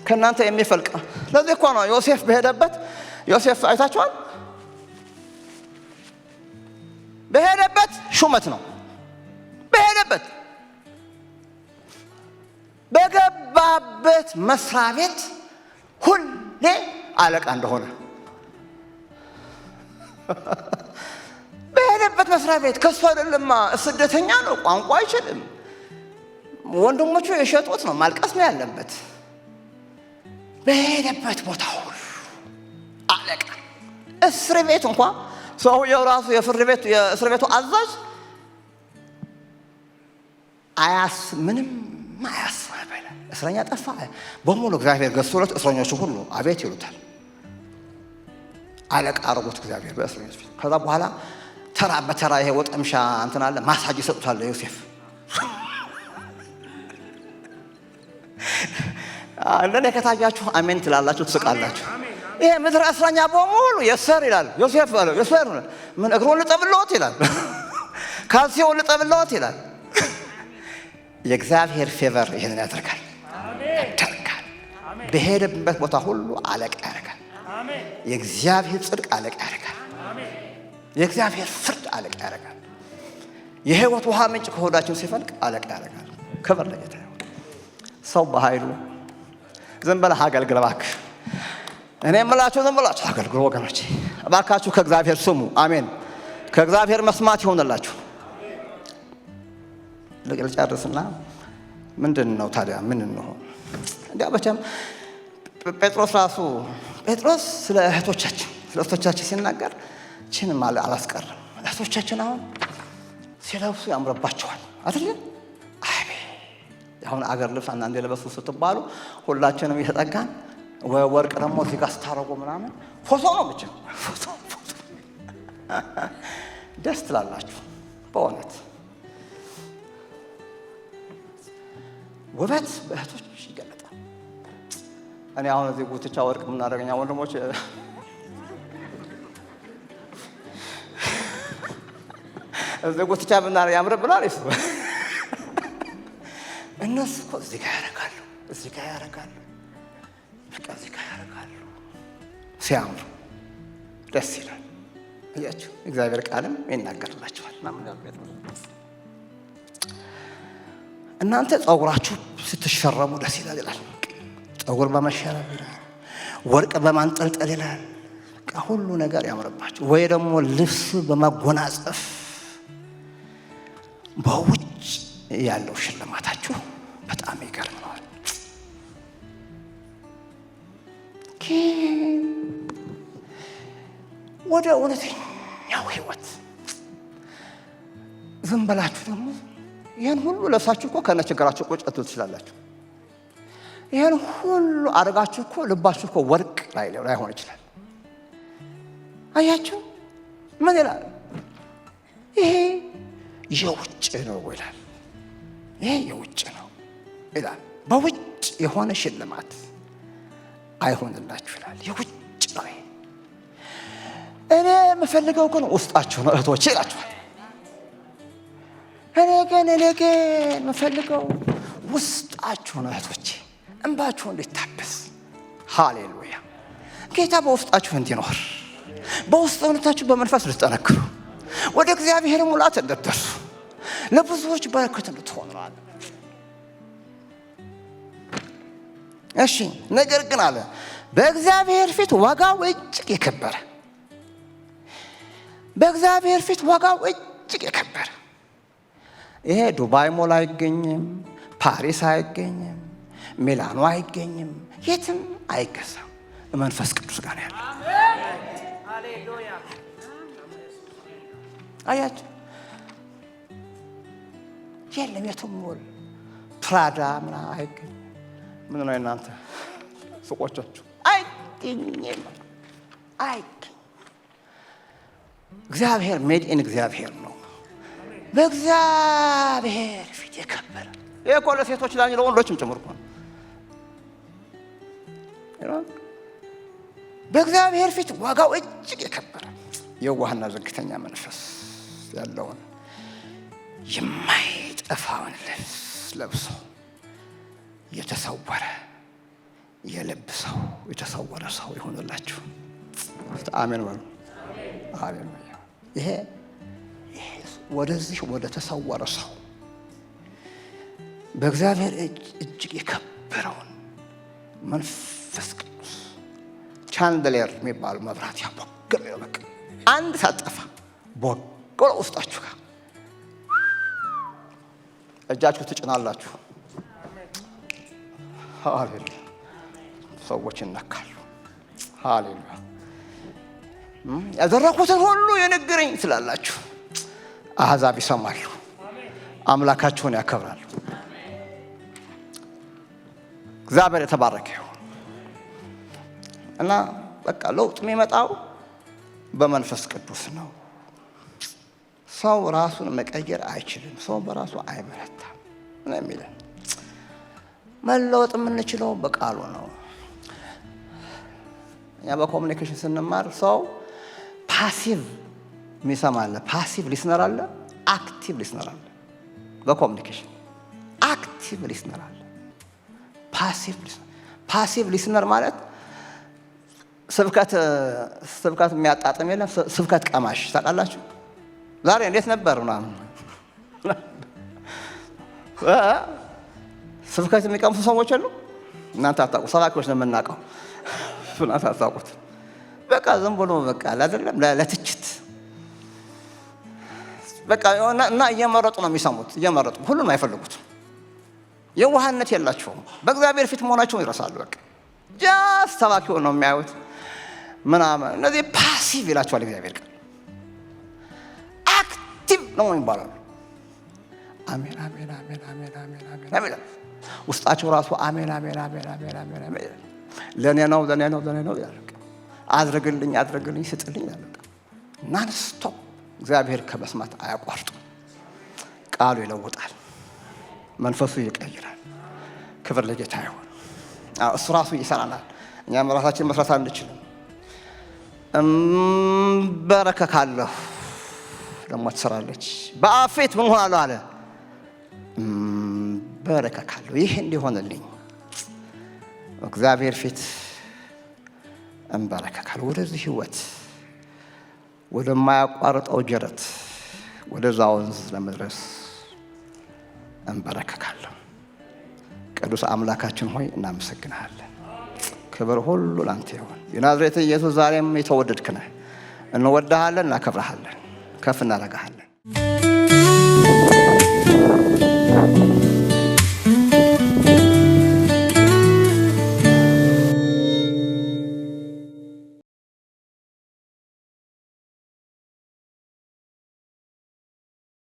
ከናንተ የሚፈልቅ ለዚህ እኮ ነው ዮሴፍ በሄደበት ዮሴፍ አይታችኋል። በሄደበት ሹመት ነው። በሄደበት በገባበት መስሪያ ቤት ሁሌ አለቃ እንደሆነ በሄደበት መስሪያ ቤት ከሱ አይደለማ። ስደተኛ ነው፣ ቋንቋ አይችልም። ወንድሞቹ የሸጡት ነው፣ ማልቀስ ነው ያለበት። በሄደበት ቦታ ሁሉ አለቃ። እስር ቤት እንኳን ሰውየው ራሱ የእስር ቤቱ አዛዥ ምንም አያስበለ። እስረኛ ጠፋ በሙሉ እግዚአብሔር ገዝቶለት እስረኞቹ ሁሉ አቤት ይሉታል። አለቃ አርጎት እግዚአብሔር በእስረኞች ፊት። ከዛ በኋላ ተራ በተራ ይሄ ወጠምሻ እንትን አለ ማሳጅ ይሰጡታል ዮሴፍ። እንደኔ ከታያችሁ አሜን ትላላችሁ፣ ትስቃላችሁ። ይሄ ምድር እስረኛ በሙሉ የሰር ይላል ዮሴፍ ባለው የሰር ምን እግሩን ልጠብልዎት ይላል፣ ካልሲውን ልጠብልዎት ይላል። የእግዚአብሔር ፌቨር ይሄንን ያደርጋል። በሄደበት ቦታ ሁሉ አለቃ ያደርጋል። የእግዚአብሔር ጽድቅ አለቃ ያደርጋል። የእግዚአብሔር ፍርድ አለቃ ያደርጋል። የሕይወት ውሃ ምንጭ ከሆዳችን ሲፈልቅ አለቃ ያደርጋል። ክብር ለጌታ ይሁን። ሰው በኃይሉ ዝም ብለህ አገልግል እባክህ። እኔ የምላችሁ ዝም ብላችሁ አገልግሉ ወገኖቼ፣ እባካችሁ ከእግዚአብሔር ስሙ። አሜን። ከእግዚአብሔር መስማት ይሆንላችሁ። ልጨርስና ምንድን ነው ታዲያ ምን እንሆን? እንዲያ በቻም ጴጥሮስ ስለ እህቶቻችን ሲናገር ችንም አላስቀርም። እህቶቻችን አሁን ሲለብሱ ያምረባቸዋል አይደል? አሁን አገር ልብስ አንዳንዴ ለበሱ ስትባሉ ሁላችንም እየተጠጋን ወርቅ ደግሞ እዚህ ጋር ስታረጉ ምናምን ፎቶ ነው ብቻ ፎቶ ደስ ትላላችሁ። በእውነት ውበት በእህቶች ይገለጣል። እኔ አሁን እዚህ ጉትቻ ወርቅ የምናደርገኛ ወንድሞች እዚህ ጉትቻ ብናደርግ ያምርብናል። ይሱ እነሱ እኮ እዚህ ጋር ያደርጋሉ፣ እዚህ ጋር ያደርጋሉ፣ በቃ እዚህ ጋር ያደርጋሉ። ሲያምሩ ደስ ይላል። እያችሁ እግዚአብሔር ቃልም ይናገርላችኋል። እናንተ ጸጉራችሁ ስትሸረሙ ደስ ይላል ይላል። ጸጉር በመሸረብ ይላል፣ ወርቅ በማንጠልጠል ይላል። በቃ ሁሉ ነገር ያምርባችሁ። ወይ ደግሞ ልብስ በማጎናጸፍ በውጭ ያለው ሽልማታችሁ በጣም ይገርማል። ወደ እውነተኛው ህይወት ዝም ብላችሁ ደግሞ ይህን ሁሉ ለብሳችሁ እኮ ከነ ችግራችሁ ቁጭ ልትሉ ትችላላችሁ። ይህን ሁሉ አድርጋችሁ እኮ ልባችሁ እኮ ወርቅ ላይሆን ይችላል። አያችሁ ምን ይላል? ይሄ የውጭ ነው ይላል። ይሄ የውጭ ነው ይላል። በውጭ የሆነ ሽልማት አይሆንላችሁ ይላል። የውጭ ነው። እኔ የምፈልገው ግን ውስጣችሁ ነው እህቶቼ ይላችኋል። እኔ ግን የምፈልገው ውስጣችሁ ነው እህቶቼ፣ እንባችሁ እንዲታበስ። ሃሌሉያ። ጌታ በውስጣችሁ እንዲኖር፣ በውስጥ እምነታችሁ በመንፈስ ልትጠነክሩ፣ ወደ እግዚአብሔር ሙላት እንድትደርሱ፣ ለብዙዎች በረከት እንድትሆኑ ነው። እሺ ነገር ግን አለ በእግዚአብሔር ፊት ዋጋው እጅግ የከበረ በእግዚአብሔር ፊት ዋጋው እጅግ የከበረ። ይሄ ዱባይ ሞል አይገኝም፣ ፓሪስ አይገኝም፣ ሚላኖ አይገኝም፣ የትም አይገዛም። መንፈስ ቅዱስ ጋር ያለ አያችሁ። የለም የትም ሞል ፕራዳ ምናምን አይገኝም። ምን ነው እናንተ ሱቆቻችሁ አይገኝም። እግዚአብሔር ሜድ ኢን እግዚአብሔር ነው። በእግዚአብሔር ፊት የከበረ። ይሄ እኮ ለሴቶች ለወንዶችም ጭምር እኮ ነው። በእግዚአብሔር ፊት ዋጋው እጅግ የከበረ የዋህና ዝግተኛ መንፈስ ያለውን የማይጠፋውን ልብስ ለብሶ የተሰወረ የልብ ሰው የተሰወረ ሰው ይሆንላችሁ። አሜን በሉ። ሃሌሉያ። ይሄ ወደዚህ ወደ ተሰወረ ሰው በእግዚአብሔር እጅግ የከበረውን መንፈስ ቅዱስ ቻንደሌር የሚባሉ መብራት ያቦገለ በቃ አንድ ሳጠፋ ቦገለ ውስጣችሁ ጋር እጃችሁ ትጭናላችሁ። ሃሌሉያ። ሰዎች ይነካሉ። ሃሌሉያ። ያደረኩትን ሁሉ የነገረኝ ስላላችሁ አሕዛብ ይሰማሉ፣ አምላካቸውን ያከብራሉ። እግዚአብሔር የተባረከ ይሁን። እና በቃ ለውጥ የሚመጣው በመንፈስ ቅዱስ ነው። ሰው ራሱን መቀየር አይችልም። ሰው በራሱ አይበረታም ነው የሚለን። መለወጥ የምንችለው በቃሉ ነው። እኛ በኮሙኒኬሽን ስንማር ሰው ፓሲቭ የሚሰማ አለ፣ ፓሲቭ ሊስነር አለ፣ አክቲቭ ሊስነር አለ። በኮሙኒኬሽን አክቲቭ ሊስነር አለ፣ ፓሲቭ ሊስነር ማለት ስብከት የሚያጣጥም የለም፣ ስብከት ቀማሽ ታውቃላችሁ። ዛሬ እንዴት ነበር ምናምን ስብከት የሚቀምሱ ሰዎች አሉ። እናንተ አታውቁ፣ ሰባኪዎች ነው የምናውቀው። እናንተ አታውቁት። በቃ ዝም ብሎ በቃ አይደለም ለትችት በቃ እና እየመረጡ ነው የሚሰሙት። እየመረጡ ሁሉም አይፈልጉትም። የዋህነት የላቸውም። በእግዚአብሔር ፊት መሆናቸውን ይረሳሉ። በቃ ጃስ ሰባኪውን ነው የሚያዩት ምናምን። እነዚህ ፓሲቭ ይላቸዋል እግዚአብሔር ቃል። አክቲቭ ነው ይባላሉ። አሜን አሜን አሜን አሜን አሜን አሜን አሜን። ውስጣቸው ራሱ አሜን አሜን አሜን አሜን አሜን አሜን ለኔ ነው ለኔ ነው ለኔ ነው ይላል። አድርግልኝ አድርግልኝ ስጥልኝ ይላል። ናን ስቶፕ። እግዚአብሔር ከመስማት አያቋርጥም። ቃሉ ይለውጣል፣ መንፈሱ ይቀይራል። ክብር ለጌታ ይሁን። እሱ ራሱ ይሰራናል። እኛም ራሳችን መስራት አንችልም። በረከካለሁ ደግሞ ትሰራለች። በአፌት ምን ሆናለሁ አለ በረከካለሁ። ይህ እንዲሆንልኝ እግዚአብሔር ፊት እንበረከካለሁ። ወደዚህ ህይወት ወደማያቋርጠው ጀረት ወደዛ ወንዝ ለመድረስ እንበረከካለሁ። ቅዱስ አምላካችን ሆይ እናመሰግናለን። ክብር ሁሉ ላንተ ይሁን። የናዝሬቱ ኢየሱስ ዛሬም የተወደድክ ነህ። እንወድሃለን፣ እናከብረሃለን፣ ከፍ እናደርግሃለን።